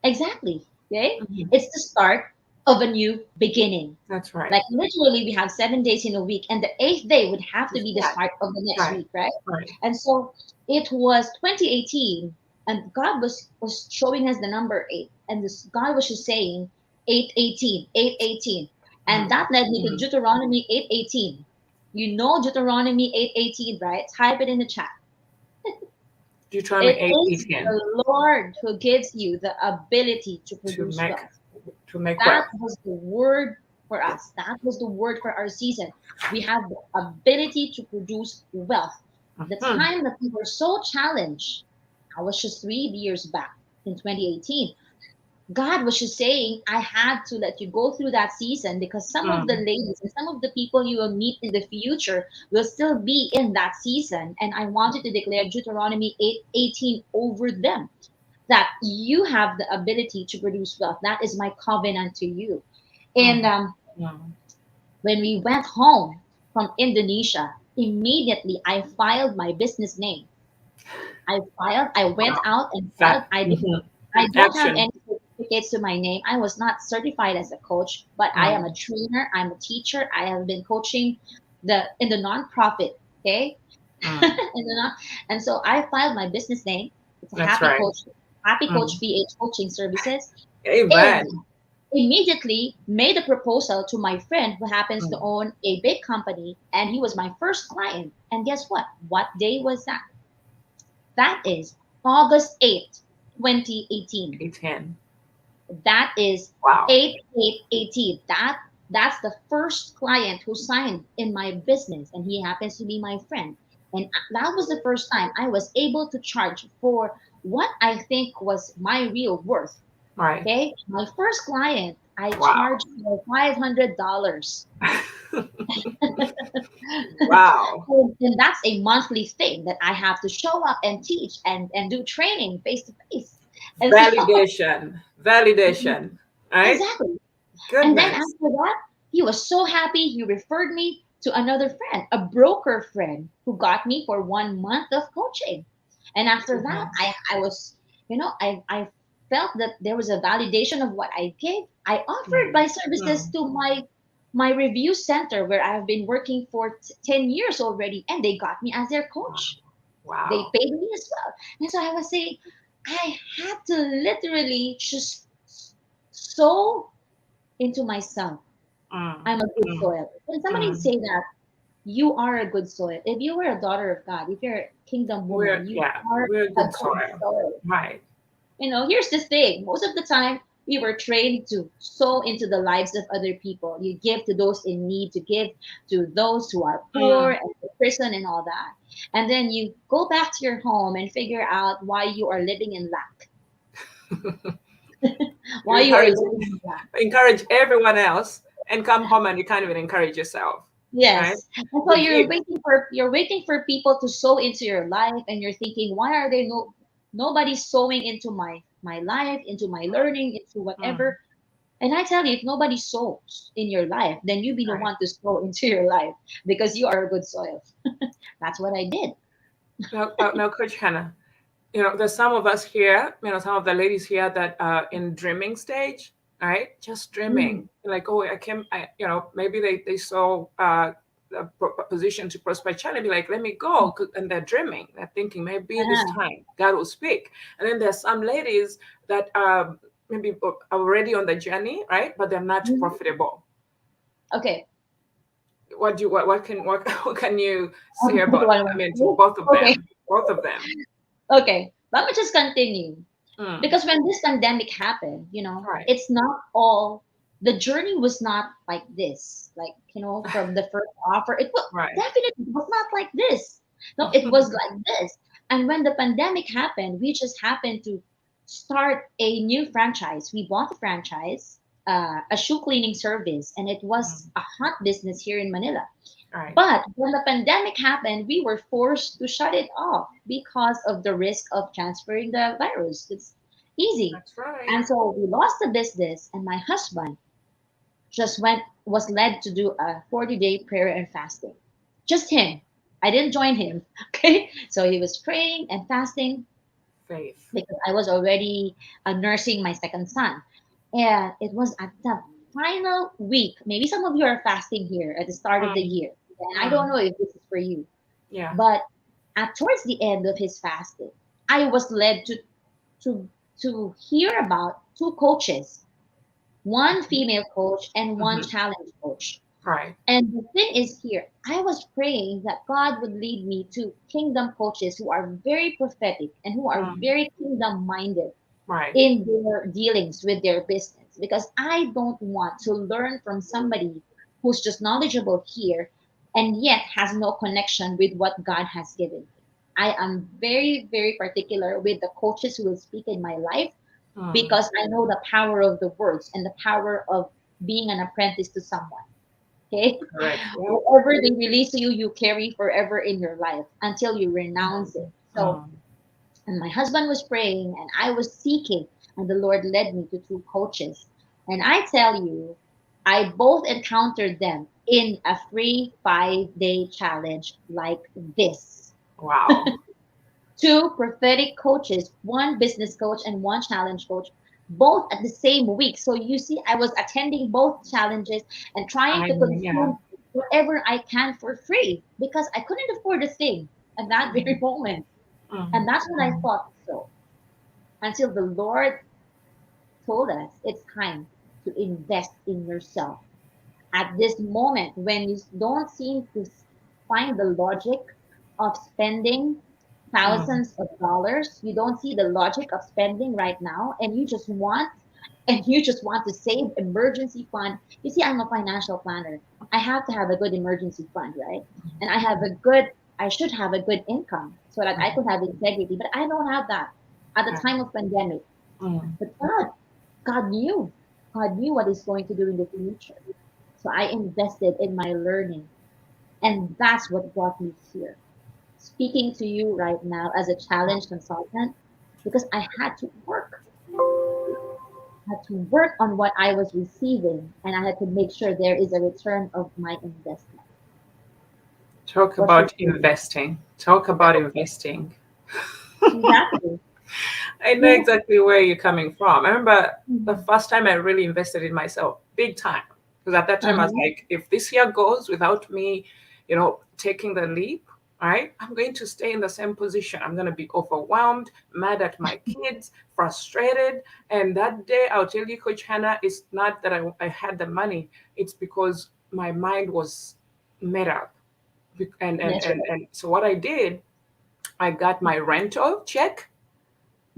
Exactly. Okay, Mhm. it's the start of a new beginning. That's right. Like literally, we have 7 days in a week, and the eighth day would have to be the Yeah. start of the next Right. week, right? Right. And so It was 2018, and God was showing us the number 8, and God was just saying 8:18, 8:18, and Mm. that led me to Mm. Deuteronomy 8:18. You know Deuteronomy 8:18, right? Type it in the chat. Deuteronomy It eight is eighteen the Lord who gives you the ability to to produce make wealth. That wealth. was the word for us. That was the word for our season. We have the ability to produce wealth. The Mhm. time that we were so challenged, I was just 3 years back in 2018. God was just saying, I had to let you go through that season because some of the Mm. ladies and some of the people you will meet in the future will still be in that season. And I wanted to declare Deuteronomy 8:18 over them, that you have the ability to produce wealth. That is my covenant to you. And Mm. Mm. when we went home from Indonesia, immediately I filed my business name. I went Wow. out and filed. That. Mhm. I don't have Action. any certificates to my name. I was not certified as a coach, but I am a Mm. trainer. I'm a teacher. I have been coaching in the nonprofit. Okay, Mm. and so I filed my business name. It's a That's right. Happy Coach Mm. PH Coaching Services, and Amen. immediately made a proposal to my friend who happens to Mm. own a big company, and he was my first client. And guess what? What day was that? That is August 8th, 2018. 8:10. That is Wow. 8/8/18. That's the first client who signed in my business, and he happens to be my friend. And that was the first time I was able to charge for what I think was my real worth. Right. Okay, my first client, I Wow. charged for $500. Wow. And that's a monthly thing that I have to show up and teach and do training face to face. And so, Validation. Validation. Right? exactly. And then Goodness. after that, he was so happy. He referred me to another friend, a broker friend, who got me for 1 month of coaching. And after that, Mhm. I was, I felt that there was a validation of what I gave. I offered Mm. my services Mm. to my review center where I've been working for 10 years already, and they got me as their Wow. coach. They Wow. paid me as well. And so I was saying, I had to literally just sow into myself. Mm. I'm a good Mm. soil. When somebody Mm. say that you are a good soil, if you were a daughter of God, if you're a kingdom woman, you are We're a good good soil. soil. Right. Here's the thing. Most of the time, we were trained to sow into the lives of other people. You give to those in need, to give to those who are poor Mm. and the prison and all that. And then you go back to your home and figure out why you are living in lack, You why you are living in lack. encourage everyone else and come home and you can't even encourage yourself. Right? Yes. And so You give. you're waiting for people to sow into your life, and you're thinking, why are they nobody's sowing into my life, into my learning, into Mm. whatever. And I tell you, if nobody sows in your life, then you be the Right. one to sow into your life because you are a good soil. That's what I did. Now, Coach Hannah, there's some of us here, some of the ladies here that are in dreaming stage, right? Just Mm, dreaming. Like, oh, maybe they saw a position to prosper China, be like, let me go. And they're dreaming. They're thinking, maybe this uh-huh. time God will speak. And then there's some ladies that maybe are already on the journey, right? But they're not Mhm. profitable. Okay. What can you say What about, do I I want mean, to to do? both of Okay. them? Both of them. Okay. Let me just continue. Mm. Because when this pandemic happened, Right. it's not all the journey was not like this. Like, from the first offer, Right. definitely was not like this. No, it was like this. And when the pandemic happened, we just happened to start a new franchise. We bought a franchise, a shoe cleaning service, and it was Mm. a hot business here in Manila. Right. But when the pandemic happened, we were forced to shut it off because of the risk of transferring the virus. It's easy. That's right. And so we lost the business, and my husband was led to do a 40-day prayer and fasting. Just him. I didn't join him. Okay. So he was praying and fasting Faith. because I was already nursing my second son. And it was at the final week. Maybe some of you are fasting here at the start of the Mm. year. And I don't Mm. know if this is for you. Yeah. But At towards the end of his fasting, I was led to to hear about two coaches, one female coach and one Mhm. challenge coach. Right. And the thing is here, I was praying that God would lead me to kingdom coaches who are very prophetic and who are Mm. very kingdom minded Right. in their dealings with their business, because I don't want to learn from somebody who's just knowledgeable here and yet has no connection with what God has given me. I am very, very particular with the coaches who will speak in my life, Mm. because I know the power of the words and the power of being an apprentice to someone. Okay? Correct. Yeah. Whatever they release to you, you carry forever in your life until you renounce it. So, Mm. and my husband was praying and I was seeking, and the Lord led me to two coaches. And I tell you, I both encountered them in a free 5 day challenge like this. Wow. Two prophetic coaches, one business coach and one challenge coach, both at the same week. So you see, I was attending both challenges and trying to Yeah. consume whatever I can for free because I couldn't afford a thing at that very Mm. moment. Mm. And that's what I Mm. thought so. Until the Lord told us it's time to invest in yourself. At this moment, when you don't seem to find the logic of spending Mm. thousands of dollars, you don't see the logic of spending right now, and you just want to save emergency fund. You see, I'm a financial planner. I have to have a good emergency fund, right? And I should have a good income so that I Mm. could have integrity, but I don't have that at the Right. time of pandemic. Mm. But God knew. God knew what He's going to do in the future. So I invested in my learning. And that's what brought me here. Speaking to you right now as a challenge consultant, because I had to work. I had to work on what I was receiving, and I had to make sure there is a return of my investment. Talk What should about we do? investing. Talk about investing. Exactly. I know Who? exactly where you're coming from. I remember the Mhm. first time I really invested in myself, big time. Because at that time I was Uh-huh. like, if this year goes without me, taking the leap, right, I'm going to stay in the same position. I'm going to be overwhelmed, mad at my kids, frustrated. And that day, I'll tell you, Coach Hannah, it's not that I had the money, it's because my mind was made up. That's right. And so what I did, I got my rental check,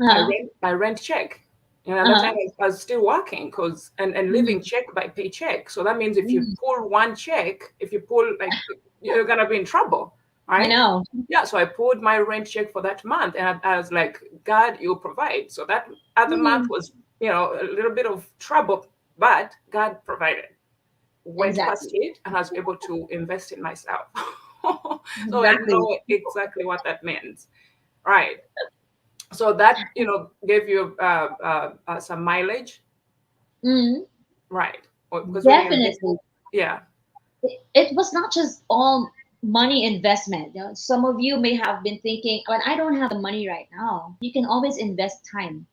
Uh-huh. my rent check. At that time Uh-huh. I was still working cause and living Mm. check by paycheck. So that means if you Mm. pull one check, if you pull like you're gonna be in trouble, I right? know. Yeah, so I pulled my rent check for that month and I was like, God, you provide. So that other month Mm. was, a little bit of trouble, but God provided. Went past Exactly. it and I was able to invest in myself. So I Exactly. know exactly what that means. Right. So that gave you some mileage, Mm. right? Because when you invest, Definitely. yeah, It was not just all money investment. Some of you may have been thinking, "But I don't have the money right now." You can always invest time.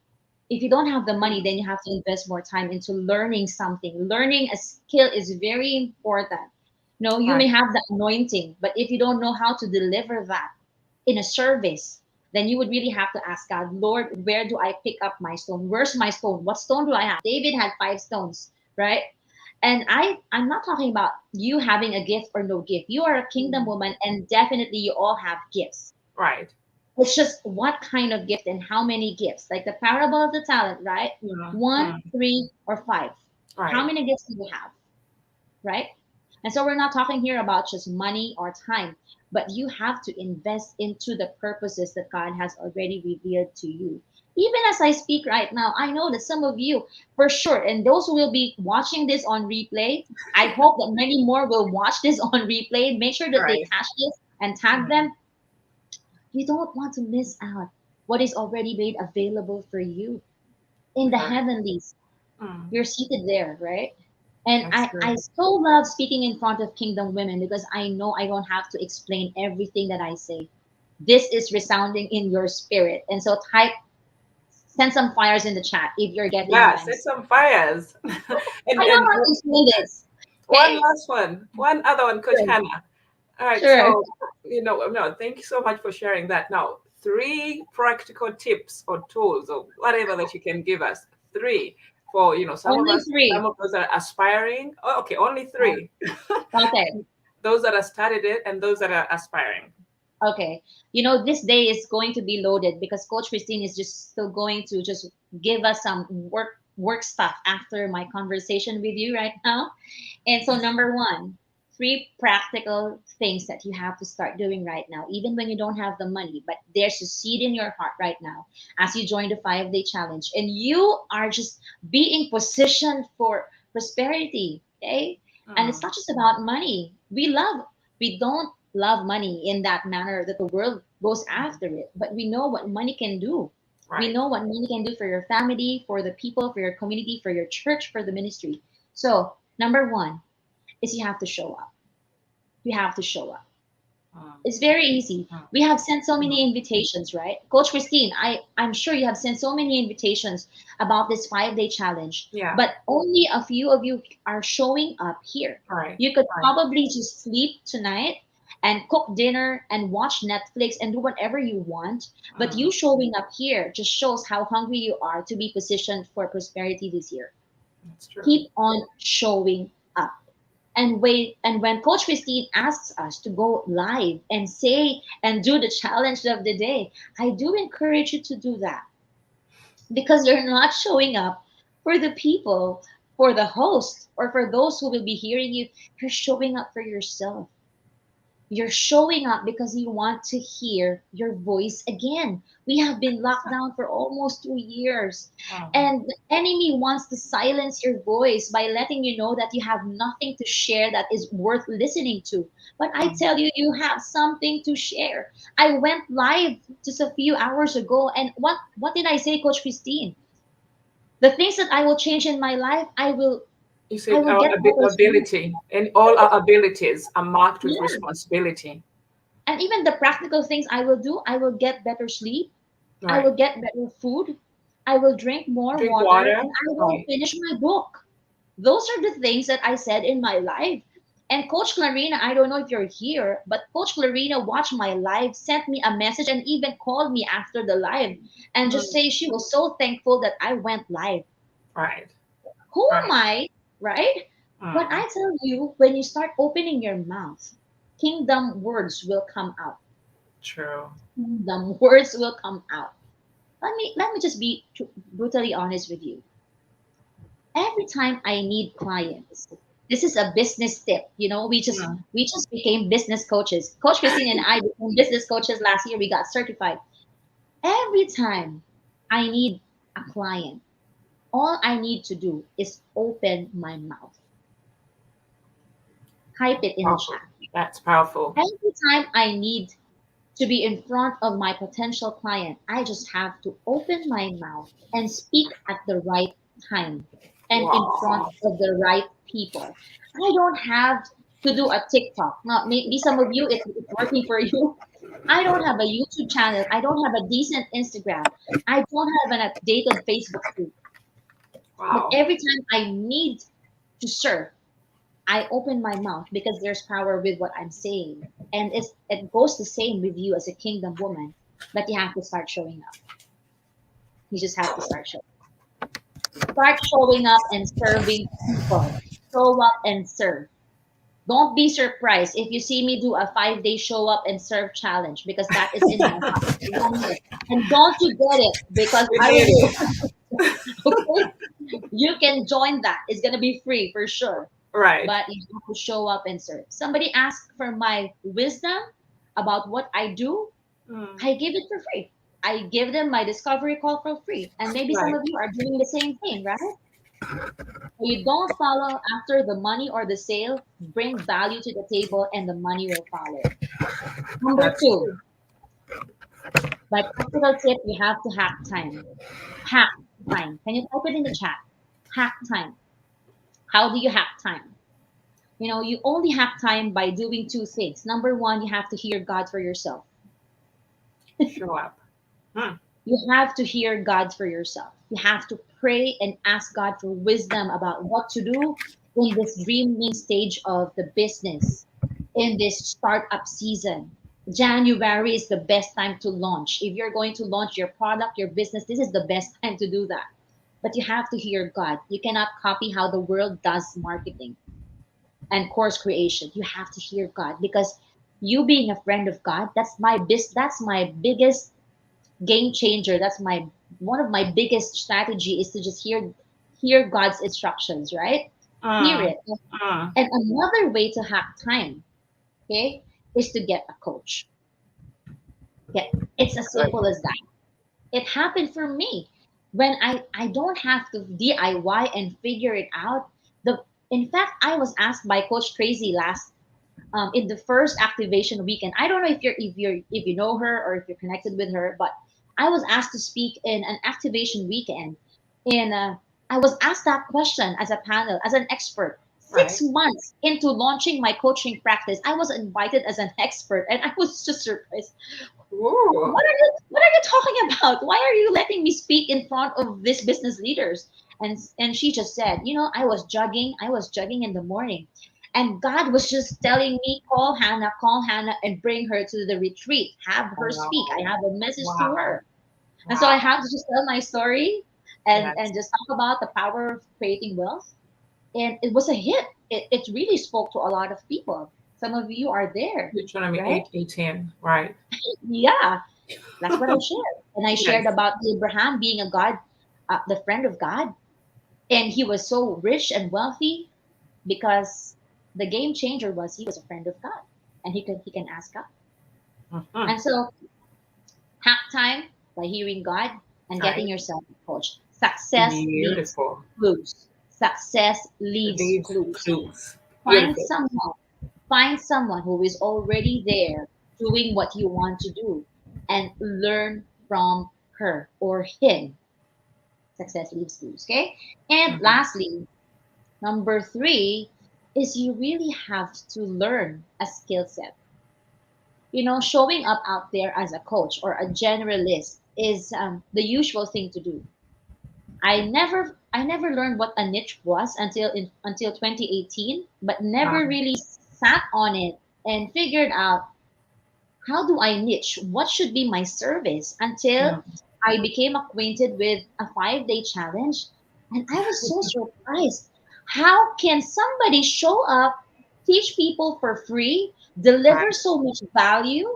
If you don't have the money, then you have to invest more time into learning something. Learning a skill is very important. You may right, have the anointing, but if you don't know how to deliver that in a service, then you would really have to ask God, Lord, where do I pick up my stone? Where's my stone? What stone do I have? David had 5 stones, right? And I'm not talking about you having a gift or no gift. You are a kingdom mm, woman, and definitely you all have gifts. right, It's just what kind of gift and how many gifts. Like the parable of the talent, right? yeah, One, 3, or 5. How right, many gifts do you have, right? And so we're not talking here about just money or time, but you have to invest into the purposes that God has already revealed to you. Even as I speak right now, I know that some of you, for sure, and those who will be watching this on replay, I hope that many more will watch this on replay. Make sure that they right, catch this and tag mm, them. You don't want to miss out what is already made available for you in the correct, heavenlies. mm, You're seated there, right? And that's I good, so love speaking in front of kingdom women because I know I don't have to explain everything that I say. This is resounding in your spirit. And so send some fires in the chat if you're getting what yeah, I'm set saying. some fires, I and know how to say this. one Okay? last one, one other one, Coach Good. Hannah. All right. Sure. So, no, thank you so much for sharing that. Now, three practical tips or tools or whatever that you can give us. Three for, some of Only us, some three. of us are aspiring. Oh, okay, only three. Okay. Those that have started it and those that are aspiring. Okay. This day is going to be loaded because Coach Christine is just still going to just give us some work stuff after my conversation with you right now. And so, number one, three practical things that you have to start doing right now, even when you don't have the money, but there's a seed in your heart right now as you join the 5 day challenge and you are just being positioned for prosperity. Okay. And it's Mm, not just about money. We don't love money in that manner that the world goes mm, after it, but we know what money can do. We right. know what money can do for your family, for the people, for your community, for your church, for the ministry. So, number one is you have to show up. You have to show up. Mm, It's very easy. mm, We have sent so mm. many invitations, right? Coach Christine, I'm sure you have sent so many invitations about this 5 day challenge, Yeah. but only a few of you are showing up here. Right. You could Right. probably just sleep tonight and cook dinner and watch Netflix and do whatever you want, but Mm, you showing up here just shows how hungry you are to be positioned for prosperity this year. that's true. Keep on showing up. And when Coach Christine asks us to go live and say and do the challenge of the day, I do encourage you to do that because you're not showing up for the people, for the host, or for those who will be hearing you. You're showing up for yourself. You're showing up because you want to hear your voice again. We have been locked down for almost 2 years, Mm, and the enemy wants to silence your voice by letting you know that you have nothing to share that is worth listening to. But I mm. tell you, you have something to share. I went live just a few hours ago, and what did I say, Coach Christine? The things that I will change in my life, You I said will our get better sleep. ability and all our abilities are marked with Yeah. responsibility. And even the practical things I will do, I will get better sleep. I Right. will get better food. I will drink more Drink water water. and I will Right. finish my book. Those are the things that I said in my life. And Coach Clarina, I don't know if you're here, but Coach Clarina watched my live, sent me a message, and even called me after the live and just Mm, say she was so thankful that I went live. right. Who am Right. I, right? But Mm, I tell you, when you start opening your mouth, kingdom words will come out. true. Kingdom words will come out. Let me just be brutally honest with you. Every time I need clients, this is a business tip. Mm, We just became business coaches. Coach Christine and I became business coaches last year. We got certified. Every time I need a client, all I need to do is open my mouth. Type it in the powerful. chat. That's powerful. Every time I need to be in front of my potential client, I just have to open my mouth and speak at the right time and in front Wow. of the right people. I don't have to do a TikTok. Now, maybe some of you, it's working for you. I don't have a YouTube channel. I don't have a decent Instagram. I don't have an updated Facebook feed. But Wow. every time I need to serve, I open my mouth because there's power with what I'm saying. And it goes the same with you as a kingdom woman, but you have to start showing up. You just have to start showing. Start showing up and serving people. Show up and serve. Don't be surprised if you see me do a 5 day show up and serve challenge because that is in my heart. I want it. And don't you get it because We I need will. it. Okay? You can join that. It's gonna be free for sure. Right. But you have to show up and serve. Somebody asked for my wisdom about what I do, Mm, I give it for free. I give them my discovery call for free. And maybe some right. of you are doing the same thing, right? So you don't follow after the money or the sale, bring value to the table and the money will follow. Number That's two, true. by practical tip, you have to hack time. Hack time. Can you type it in the chat? Hack time. How do you hack time? You only hack time by doing two things. Number one, you have to hear God for yourself. Show up. Mm, You have to hear God for yourself. You have to pray and ask God for wisdom about what to do in this dreaming stage of the business. in this startup season. January is the best time to launch. If you're going to launch your product, your business, this is the best time to do that. But you have to hear God. You cannot copy how the world does marketing and course creation. You have to hear God because you being a friend of God, that's my biggest game changer. That's my one of my biggest strategy is to just hear God's instructions, right? Hear Mm, it. mm. And another way to hack time, okay, is to get a coach. Okay. It's as Good. simple as that. It happened for me when I don't have to DIY and figure it out. The In fact, I was asked by Coach Tracy last in the first activation weekend. I don't know if you know her or if you're connected with her, but I was asked to speak in an activation weekend, and I was asked that question as a panel, as an expert. Right. 6 months into launching my coaching practice, I was invited as an expert, and I was just surprised. Ooh. What are you talking about? Why are you letting me speak in front of these business leaders? And she just said, I was jogging in the morning, and God was just telling me, call Hannah, and bring her to the retreat. Have her speak. I Wow. have a message to Wow. her. And so I Wow. have to just tell my story and Yes. just talk about the power of creating wealth. And it was a hit. It really spoke to a lot of people. Some of you are there, Deuteronomy right? 8:18. Right. Yeah, that's what I shared. And I shared Yes. about Abraham being the friend of God. And he was so rich and wealthy because the game changer was he was a friend of God and he can ask God. Mhm. And so hack time by hearing God and getting Right. yourself a coach. Success leaves Beautiful. clues. Success leaves These clues. clues. Find Beautiful. someone, find someone who is already there doing what you want to do and learn from her or him. Success leaves clues. Okay. And Mhm. lastly, number three is you really have to learn a skill set. Showing up out there as a coach or a generalist is the usual thing to do. I never learned what a niche was until 2018, but never Wow. really sat on it and figured out how do I niche? What should be my service until Mm. I became acquainted with a 5-day challenge. And I was so surprised. How can somebody show up, teach people for free, deliver Right. so much value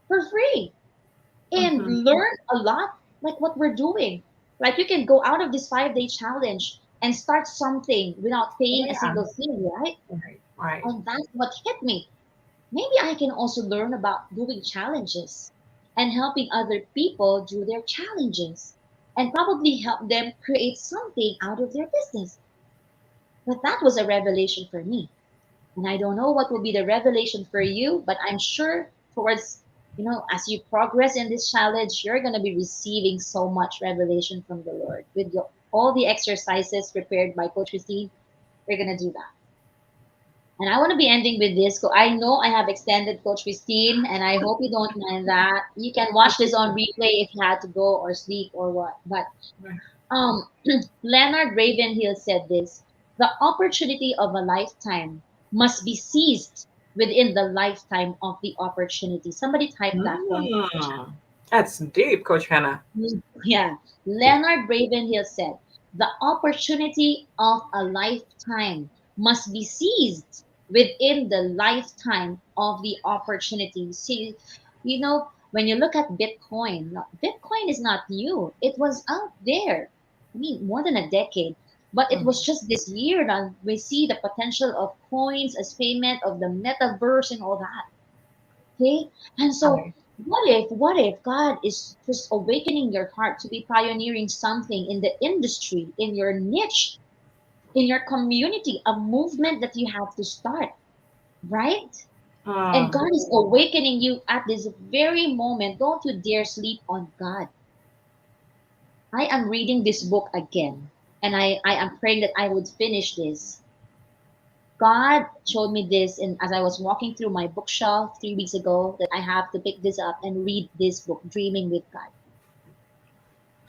for free, and Mhm. learn a lot like what we're doing? Like you can go out of this 5-day challenge and start something without paying a Yeah. single thing, right? Right. Right. And that's what hit me. Maybe I can also learn about doing challenges and helping other people do their challenges and probably help them create something out of their business. But that was a revelation for me. And I don't know what will be the revelation for you, but I'm sure as you progress in this challenge, you're going to be receiving so much revelation from the Lord with all the exercises prepared by Coach Christine. We're going to do that. And I want to be ending with this. So I know I have extended Coach Christine, and I hope you don't mind that. You can watch this on replay if you had to go or sleep or what. But Right. um, Leonard Ravenhill said this: the opportunity of a lifetime must be seized within the lifetime of the opportunity. Somebody type that for me. Mm. That's deep, Coach Hannah. Yeah. Leonard Ravenhill said, the opportunity of a lifetime must be seized within the lifetime of the opportunity. See, when you look at Bitcoin, Bitcoin is not new. It was out there. I mean, more than a decade. But it Mm. was just this year that we see the potential of coins as payment of the metaverse and all that. Okay? And so Right. what if God is just awakening your heart to be pioneering something in the industry, in your niche, in your community, a movement that you have to start, right? And Mm. God is awakening you at this very moment. Don't you dare sleep on God. I am reading this book again, and I am praying that I would finish this. God showed me this, and as I was walking through my bookshelf 3 weeks ago, that I have to pick this up and read this book, Dreaming with God.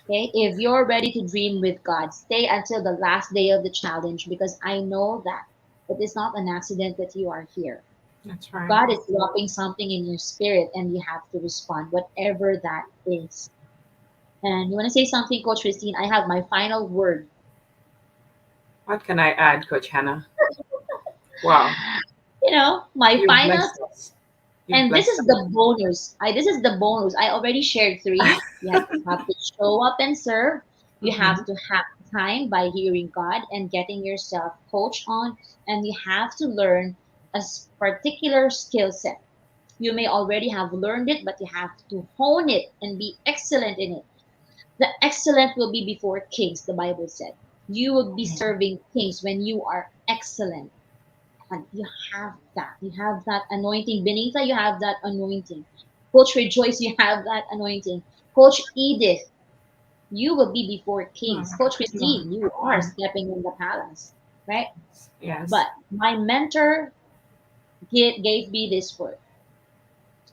Okay, if you're ready to dream with God, stay until the last day of the challenge because I know that. It is not an accident that you are here. That's right. God is dropping something in your spirit, and you have to respond, whatever that is. And you want to say something, Coach Christine? I have my final word. What can I add, Coach Hannah? Wow, My you've final, blessed us. You've and this blessed is us. the bonus. This is the bonus. I already shared three. You have to show up and serve. You Mhm. have to have time by hearing God and getting yourself coached on, and you have to learn a particular skill set. You may already have learned it, but you have to hone it and be excellent in it. The excellent will be before kings, the Bible said. You will be serving kings when you are excellent. And you have that. You have that anointing. Benita, you have that anointing. Coach Rejoice, you have that anointing. Coach Edith, you will be before kings. Coach Christine, you are stepping in the palace, right? Yes. But my mentor gave me this word.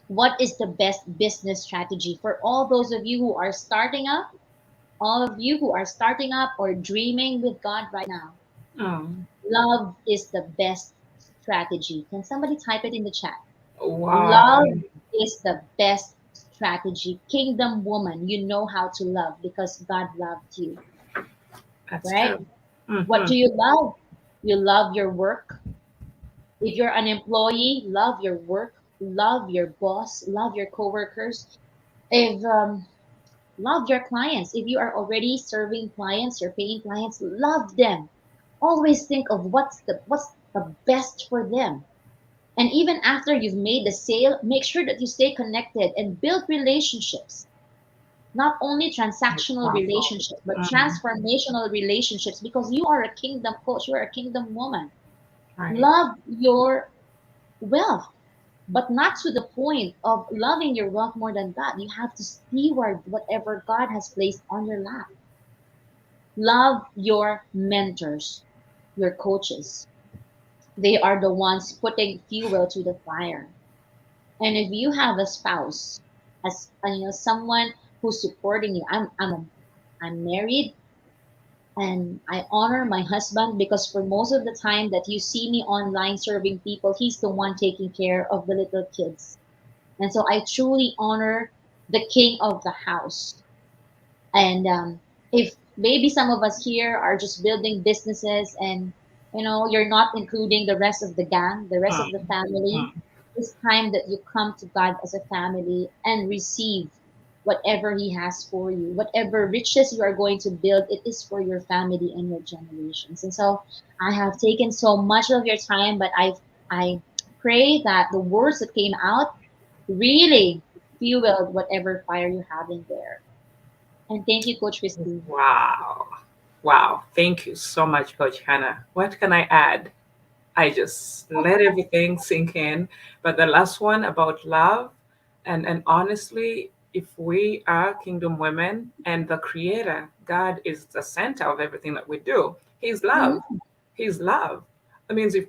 What is the best business strategy for all those of you who are starting up, all of you who are starting up or dreaming with God right now? Mm. Love is the best strategy. Can somebody type it in the chat? Wow. Love is the best strategy. Kingdom woman, you know how to love because God loved you, That's right? true. What Hmm. do you love? You love your work. If you're an employee, love your work, love your boss, love your coworkers. If love your clients. If you are already serving clients, you're paying clients, love them. Always think of what's the best for them. And even after you've made the sale, make sure that you stay connected and build relationships. Not only That's transactional powerful. relationships, but Mm. transformational relationships because you are a kingdom coach, you are a kingdom woman. Right. Love your wealth, but not to the point of loving your wealth more than that. You have to steward whatever God has placed on your lap. Love your mentors, your coaches. They are the ones putting fuel to the fire. And if you have a spouse, as someone who's supporting you, I'm married, and I honor my husband because for most of the time that you see me online serving people, he's the one taking care of the little kids. And so I truly honor the king of the house. And if maybe some of us here are just building businesses and you're not including the rest of the gang, the rest of the Mm. family, Mm. it's time that you come to God as a family and receive whatever He has for you. Whatever riches you are going to build, it is for your family and your generations. And so I have taken so much of your time, but I pray that the words that came out really fueled whatever fire you have in there. And thank you, Coach Christine. Wow. Wow. Thank you so much, Coach Hannah. What can I add? I just let everything sink in. But the last one about love, and honestly, if we are kingdom women and the creator, God is the center of everything that we do. He's love. Mhm. He's love. That means if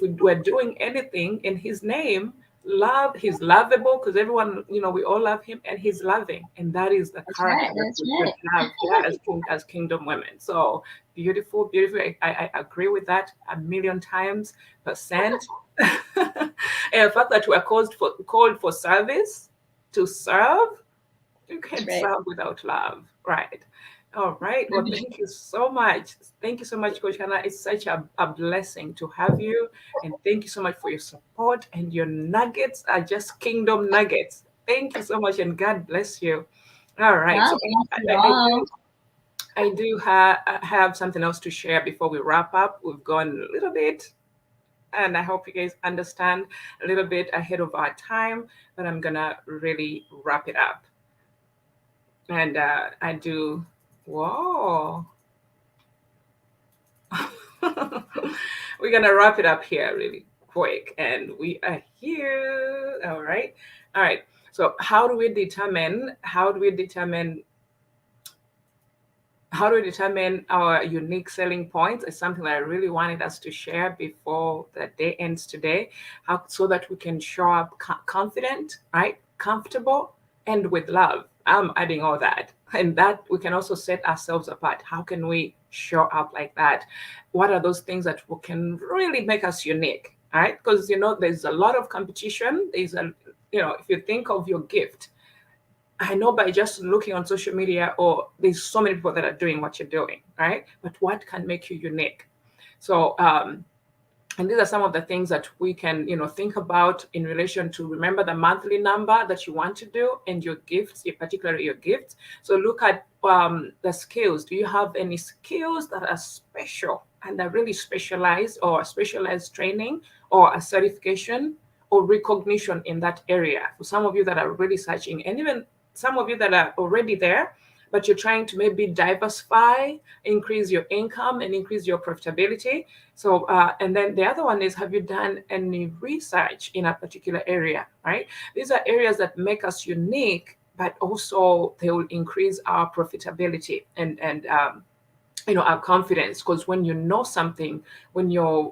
we were doing anything in his name, love, he's lovable because everyone, we all love him and he's loving. And that is the That's right. character that That's we should right. have, yeah, as kingdom women. So beautiful, beautiful. I agree with that a million times percent. And the fact that we are called for service, to serve, you That's can't right. serve without love, right? All right. Well, Mhm. thank you so much. Thank you so much, Coach Hannah. It's such a blessing to have you. And thank you so much for your support. And your nuggets are just kingdom nuggets. Thank you so much. And God bless you. All right. God So bless I, you I, I all. do have something else to share before we wrap up. We've gone a little bit, and I hope you guys understand a little bit ahead of our time, but I'm gonna really wrap it up. And I do. Whoa. We're gonna wrap it up here really quick, and we are here. All right, all right. So how do we determine our unique selling points? Is something that I really wanted us to share before the day ends today, so that we can show up confident, right, comfortable, and with love. I'm adding all that. And that we can also set ourselves apart. How can we show up like that? What are those things that can really make us unique? Right? Because there's a lot of competition. If you think of your gift, I know by just looking on social media, or there's so many people that are doing what you're doing, right? But what can make you unique? So and these are some of the things that we can think about in relation to, remember the monthly number that you want to do, and your gifts, particularly your gifts. So look at the skills. Do you have any skills that are special and are really specialized, or specialized training, or a certification, or recognition in that area? For some of you that are really searching, and even some of you that are already there, but you're trying to maybe diversify, increase your income, and increase your profitability. So, and then the other one is, have you done any research in a particular area, right? These are areas that make us unique, but also they will increase our profitability and our confidence. Because when you know something, when you're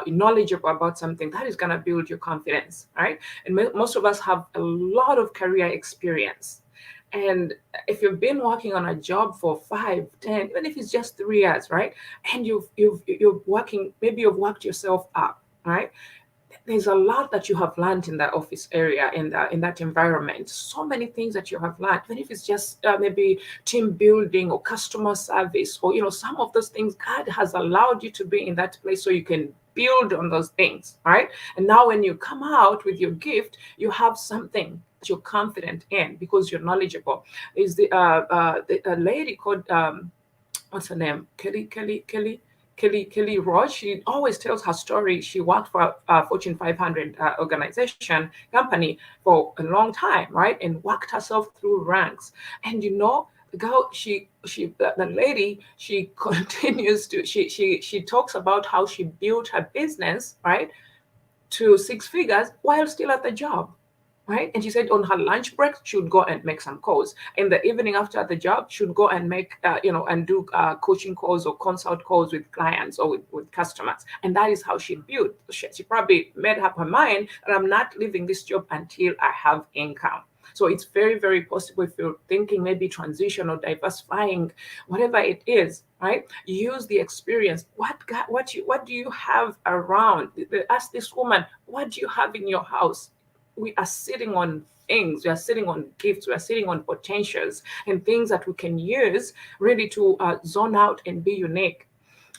knowledgeable about something, that is going to build your confidence, right? And most of us have a lot of career experience. And if you've been working on a job for 5, 10, even if it's just 3 years, right? And you're working, maybe you've worked yourself up, right? There's a lot that you have learned in that office area, in that environment. So many things that you have learned, even if it's just maybe team building or customer service, or some of those things. God has allowed you to be in that place so you can build on those things, right? And now when you come out with your gift, you have something that you're confident in because you're knowledgeable. Is a lady called what's her name? Kelly Roach. She always tells her story. She worked for a Fortune 500 organization company for a long time, right? And worked herself through ranks. And the girl, the lady, she continues to, she talks about how she built her business, right, to 6 figures while still at the job, right? And she said on her lunch break, she would go and make some calls. In the evening after the job, she would go and make, and do coaching calls or consult calls with clients or with customers. And that is how she built. She probably made up her mind that I'm not leaving this job until I have income. So it's very, very possible, if you're thinking maybe transition or diversifying, whatever it is, right? Use the experience. What do you have around? Ask this woman, what do you have in your house? We are sitting on things, we are sitting on gifts, we are sitting on potentials and things that we can use really to zone out and be unique.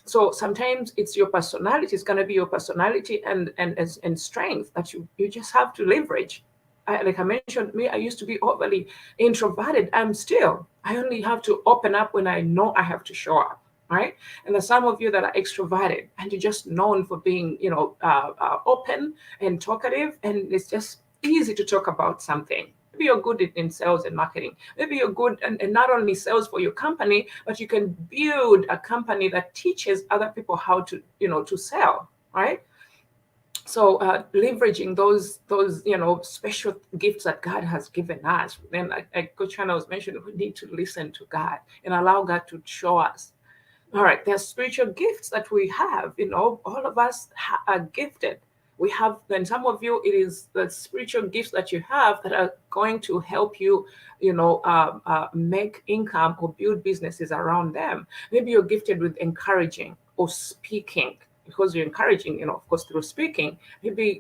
So sometimes it's your personality. It's going to be your personality and strength that you just have to leverage. Like I mentioned, me, I used to be overly introverted. I only have to open up when I know I have to show up, right? And there's some of you that are extroverted and you're just known for being open and talkative, and it's just easy to talk about something. Maybe you're good in sales and marketing. Maybe you're good and not only sales for your company, but you can build a company that teaches other people how to sell, right? So leveraging those special gifts that God has given us. Then, like Coach Hannah was mentioning, we need to listen to God and allow God to show us. All right, there's spiritual gifts that we have. All of us are gifted. We have, then some of you, it is the spiritual gifts that you have that are going to help you, make income or build businesses around them. Maybe you're gifted with encouraging or speaking, because you're encouraging, of course, through speaking. Maybe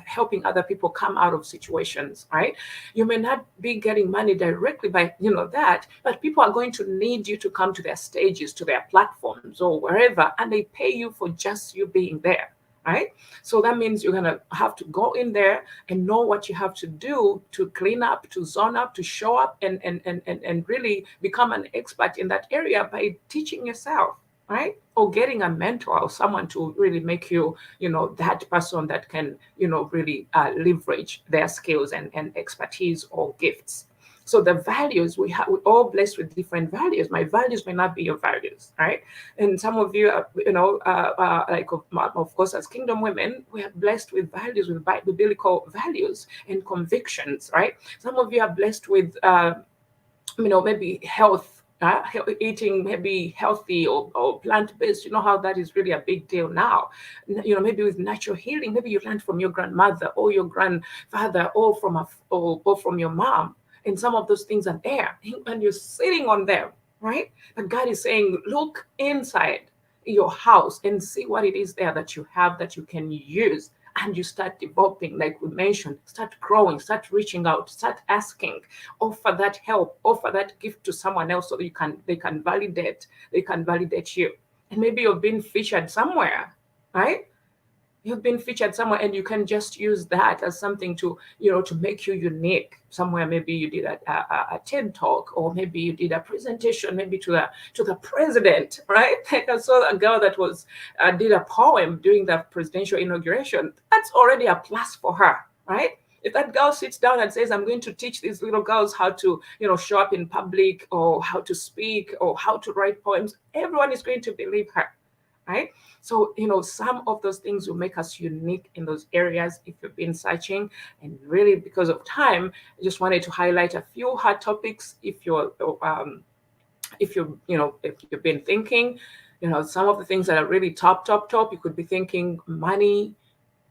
helping other people come out of situations, right? You may not be getting money directly by that, but people are going to need you to come to their stages, to their platforms or wherever, and they pay you for just you being there, right? So that means you're going to have to go in there and know what you have to do to clean up, to zone up, to show up, and really become an expert in that area by teaching yourself, right? Or getting a mentor or someone to really make you, that person that can, really leverage their skills and expertise or gifts. So the values we're all blessed with different values. My values may not be your values, right? And some of you, are, like of course, as kingdom women, we are blessed with values, with biblical values and convictions, right? Some of you are blessed with, maybe health. Eating maybe healthy or plant-based. You know how that is really a big deal now. Maybe with natural healing, maybe you learned from your grandmother or your grandfather or from your mom. and some of those things are there, and you're sitting on them, right? But God is saying, look inside your house and see what it is there that you have that you can use. And you start developing, like we mentioned, start growing, start reaching out, start asking, offer that help, offer that gift to someone else so they can validate you. And maybe you've been featured somewhere, right? You've been featured somewhere, and you can just use that as something to, to make you unique somewhere. Maybe you did a TED talk, or maybe you did a presentation, maybe to the president, right? Like I saw a girl that was did a poem during the presidential inauguration. That's already a plus for her, right? If that girl sits down and says, I'm going to teach these little girls how to, show up in public, or how to speak, or how to write poems, everyone is going to believe her, right? So, some of those things will make us unique in those areas if you've been searching. And really, because of time, I just wanted to highlight a few hot topics. If you've been thinking, some of the things that are really top, you could be thinking money,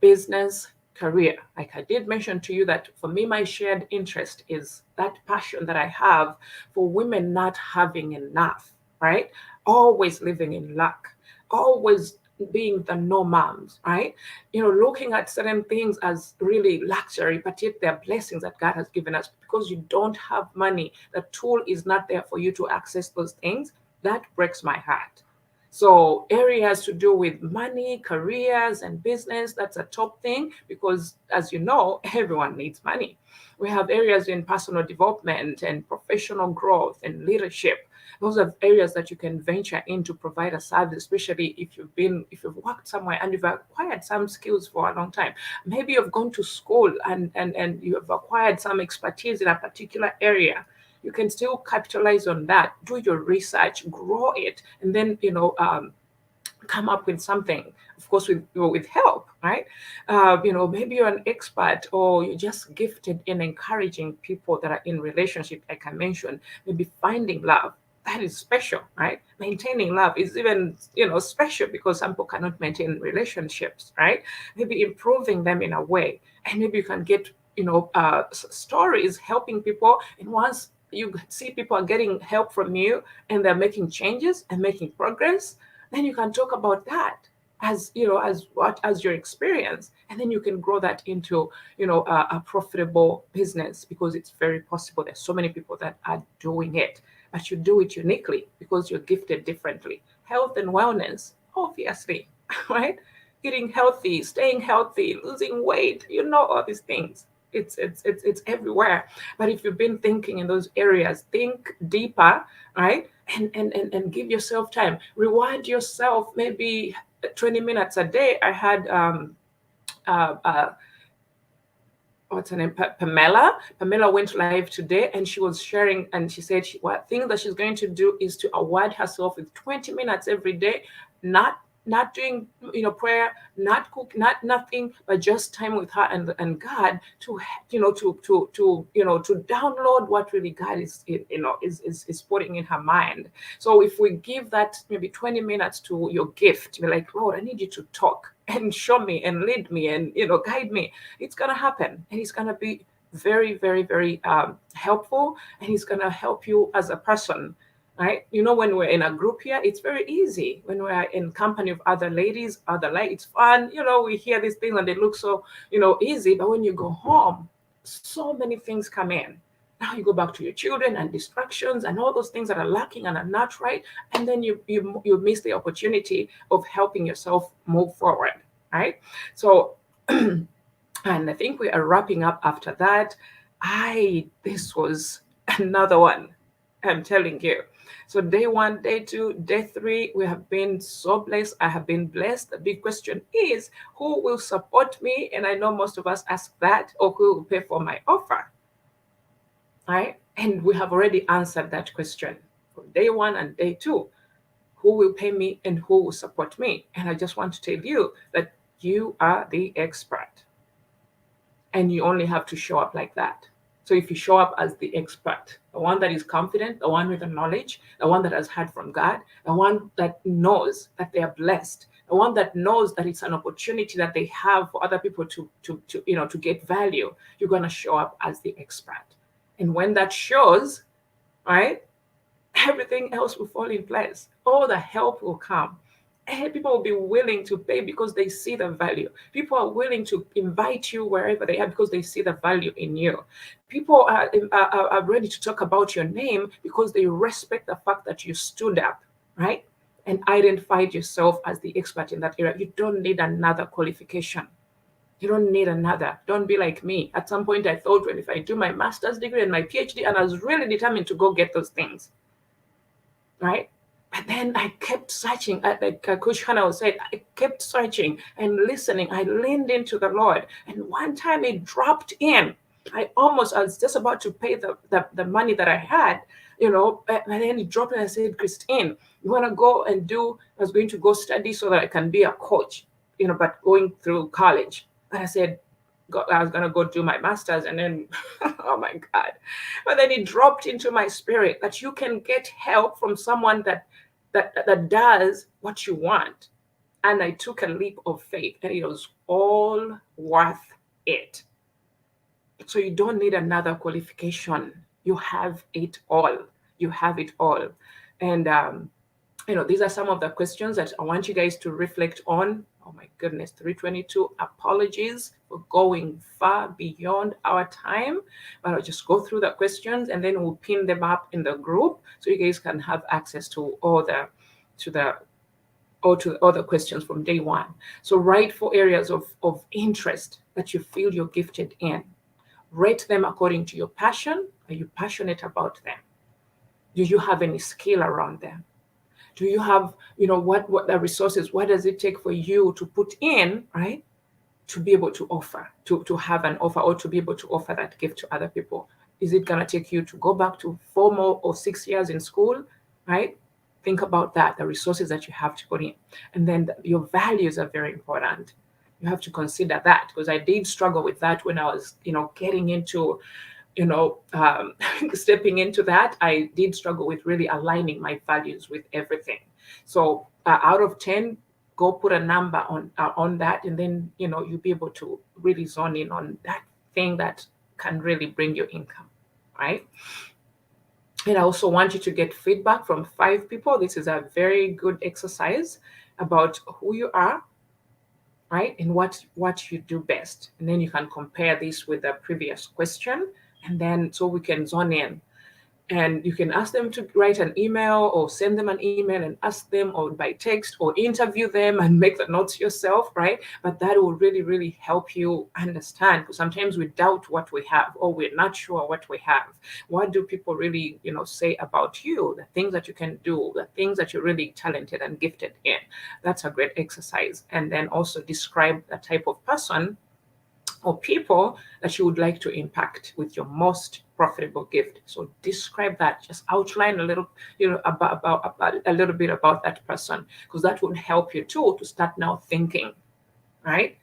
business, career. Like I did mention to you that for me, my shared interest is that passion that I have for women not having enough, right? Always living in lack, always being the no moms, right? Looking at certain things as really luxury, but yet they're blessings that God has given us. Because you don't have money, the tool is not there for you to access those things. That breaks my heart. So areas to do with money, careers, and business, that's a top thing, because as you know, everyone needs money. We have areas in personal development and professional growth and leadership. Those are areas that you can venture in to provide a service, especially if you've worked somewhere and you've acquired some skills for a long time. Maybe you've gone to school and you have acquired some expertise in a particular area. You can still capitalize on that, do your research, grow it, and then come up with something. Of course, with help, right? Maybe you're an expert, or you're just gifted in encouraging people that are in relationship, like I mentioned. Maybe finding love. That is special, right? Maintaining love is even, special, because some people cannot maintain relationships, right? Maybe improving them in a way, and maybe you can get, stories helping people. And once you see people are getting help from you, and they're making changes and making progress, then you can talk about that as as your experience, and then you can grow that into a profitable business, because it's very possible. There's so many people that are doing it, but you do it uniquely because you're gifted differently. Health and wellness, obviously, right? Eating healthy, staying healthy, losing weight, all these things. It's everywhere. But if you've been thinking in those areas, think deeper, right? And give yourself time. Reward yourself, maybe 20 minutes a day. I had uh, uh, what's her name? Pamela. Pamela went live today, and she was sharing, and she said what thing that she's going to do is to award herself with 20 minutes every day, not doing prayer, not cook, not nothing, but just time with her and God, to to download what really God is putting in her mind. So if we give that maybe 20 minutes to your gift, be like, Lord, I need you to talk and show me and lead me and guide me, it's gonna happen, and it's gonna be very, very, very helpful, and it's gonna help you as a person, right? When we're in a group here, it's very easy. When we're in company of other ladies, it's fun. We hear these things and they look so, easy. But when you go home, so many things come in. Now you go back to your children and distractions and all those things that are lacking and are not right. And then you miss the opportunity of helping yourself move forward, right? So, and I think we are wrapping up after that. This was another one, I'm telling you. So day 1, day 2, day 3, we have been so blessed. I have been blessed. The big question is, who will support me? And I know most of us ask that, or who will pay for my offer, right? And we have already answered that question for day 1 and day 2. Who will pay me and who will support me? And I just want to tell you that you are the expert, and you only have to show up like that. So if you show up as the expert, the one that is confident, the one with the knowledge, the one that has heard from God, the one that knows that they are blessed, the one that knows that it's an opportunity that they have for other people to get value, you're going to show up as the expert. And when that shows, right, everything else will fall in place. All the help will come. And people will be willing to pay because they see the value. People are willing to invite you wherever they are because they see the value in you. People are ready to talk about your name because they respect the fact that you stood up, right? And identified yourself as the expert in that area. You don't need another qualification. You don't need another. Don't be like me. At some point, I thought, well, if I do my master's degree and my PhD, and I was really determined to go get those things, right? But then I kept searching, like Coach Hannah said, I kept searching and listening. I leaned into the Lord, and one time it dropped in. I was just about to pay the money that I had, and then it dropped, and I said, Christine, you want to go and do? I was going to go study so that I can be a coach, but going through college. And I said, I was gonna go do my master's, and then, oh my God! But then it dropped into my spirit that you can get help from someone that does what you want. And I took a leap of faith, and it was all worth it. So you don't need another qualification. You have it all. You have it all. And these are some of the questions that I want you guys to reflect on. Oh my goodness, 322. Apologies for going far beyond our time. But I'll just go through the questions and then we'll pin them up in the group so you guys can have access to all the questions from day one. So write 4 areas of interest that you feel you're gifted in. Rate them according to your passion. Are you passionate about them? Do you have any skill around them? Do you have, what the resources, what does it take for you to put in, right? To be able to offer, to have an offer, or to be able to offer that gift to other people. Is it going to take you to go back to 4 more or 6 years in school, right? Think about that, the resources that you have to put in. And then your values are very important. You have to consider that, because I did struggle with that when I was, getting into, stepping into that. I did struggle with really aligning my values with everything. So out of 10, go put a number on that, and then you'll be able to really zone in on that thing that can really bring you income, right? And I also want you to get feedback from 5 people. This is a very good exercise about who you are, right? And what you do best. And then you can compare this with the previous question. And then so we can zone in. And you can ask them to write an email, or send them an email and ask them, or by text, or interview them and make the notes yourself, right? But that will really, really help you understand, because sometimes we doubt what we have, or we're not sure what we have. What do people really, say about you, the things that you can do, the things that you're really talented and gifted in? That's a great exercise. And then also describe the type of person or people that you would like to impact with your most profitable gift. So describe that. Just outline a little, about a little bit about that person, because that would help you too to start now thinking, right?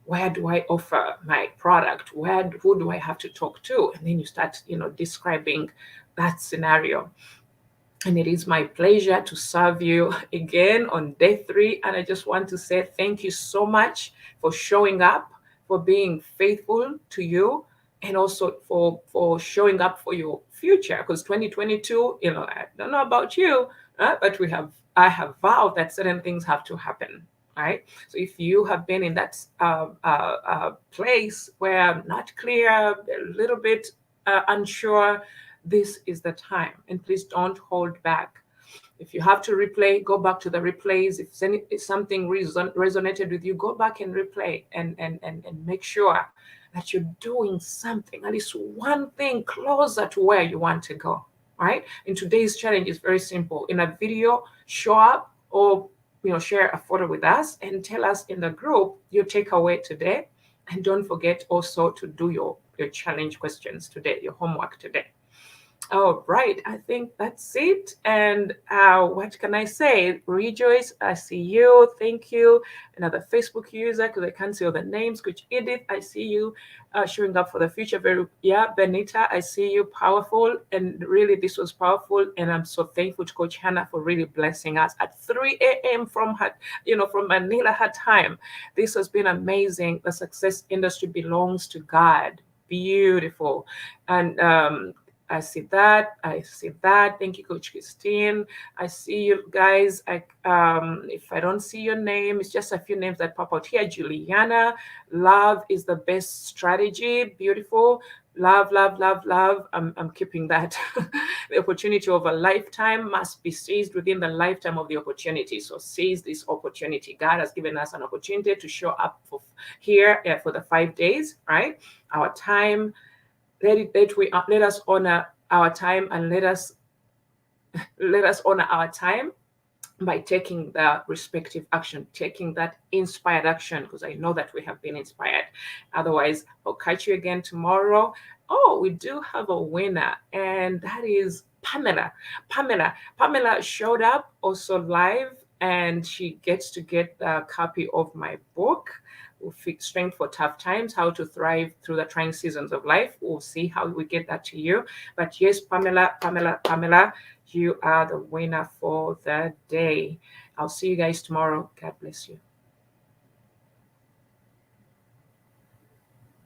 Where do I offer my product? Who do I have to talk to? And then you start, describing that scenario. And it is my pleasure to serve you again on day 3. And I just want to say thank you so much for showing up, for being faithful to you, and also for showing up for your future. Because 2022, I don't know about you, but I have vowed that certain things have to happen, right? So if you have been in that place where I'm not clear, a little bit unsure, this is the time. And please don't hold back. If you have to replay, go back to the replays. If something resonated with you, go back and replay, and make sure that you're doing something, at least one thing closer to where you want to go, right? And today's challenge is very simple. In a video, show up, or share a photo with us and tell us in the group your takeaway today. And don't forget also to do your challenge questions today, your homework today. All right, I think that's it. And what can I say? Rejoice, I see you. Thank you. Another Facebook user, because I can't see all the names. Coach Edith, I see you showing up for the future. Benita, I see you. Powerful. And really, this was powerful. And I'm so thankful to Coach Hannah for really blessing us at 3 a.m. from her, from Manila, her time. This has been amazing. The success industry belongs to God. Beautiful. And I see that. I see that. Thank you, Coach Christine. I see you guys. If I don't see your name, it's just a few names that pop out here. Juliana, love is the best strategy. Beautiful. Love, love, love, love. I'm keeping that. The opportunity of a lifetime must be seized within the lifetime of the opportunity. So seize this opportunity. God has given us an opportunity to show up here for the 5 days, right? Our time. Let us honor our time, and let us honor our time by taking the respective action, taking that inspired action, because I know that we have been inspired. Otherwise, I'll catch you again tomorrow. Oh, we do have a winner, and that is Pamela. Pamela showed up also live, and she gets to get a copy of my book, Strength for Tough Times, How to Thrive Through the Trying Seasons of Life. We'll see how we get that to you. But yes, Pamela, you are the winner for the day. I'll see you guys tomorrow. God bless you.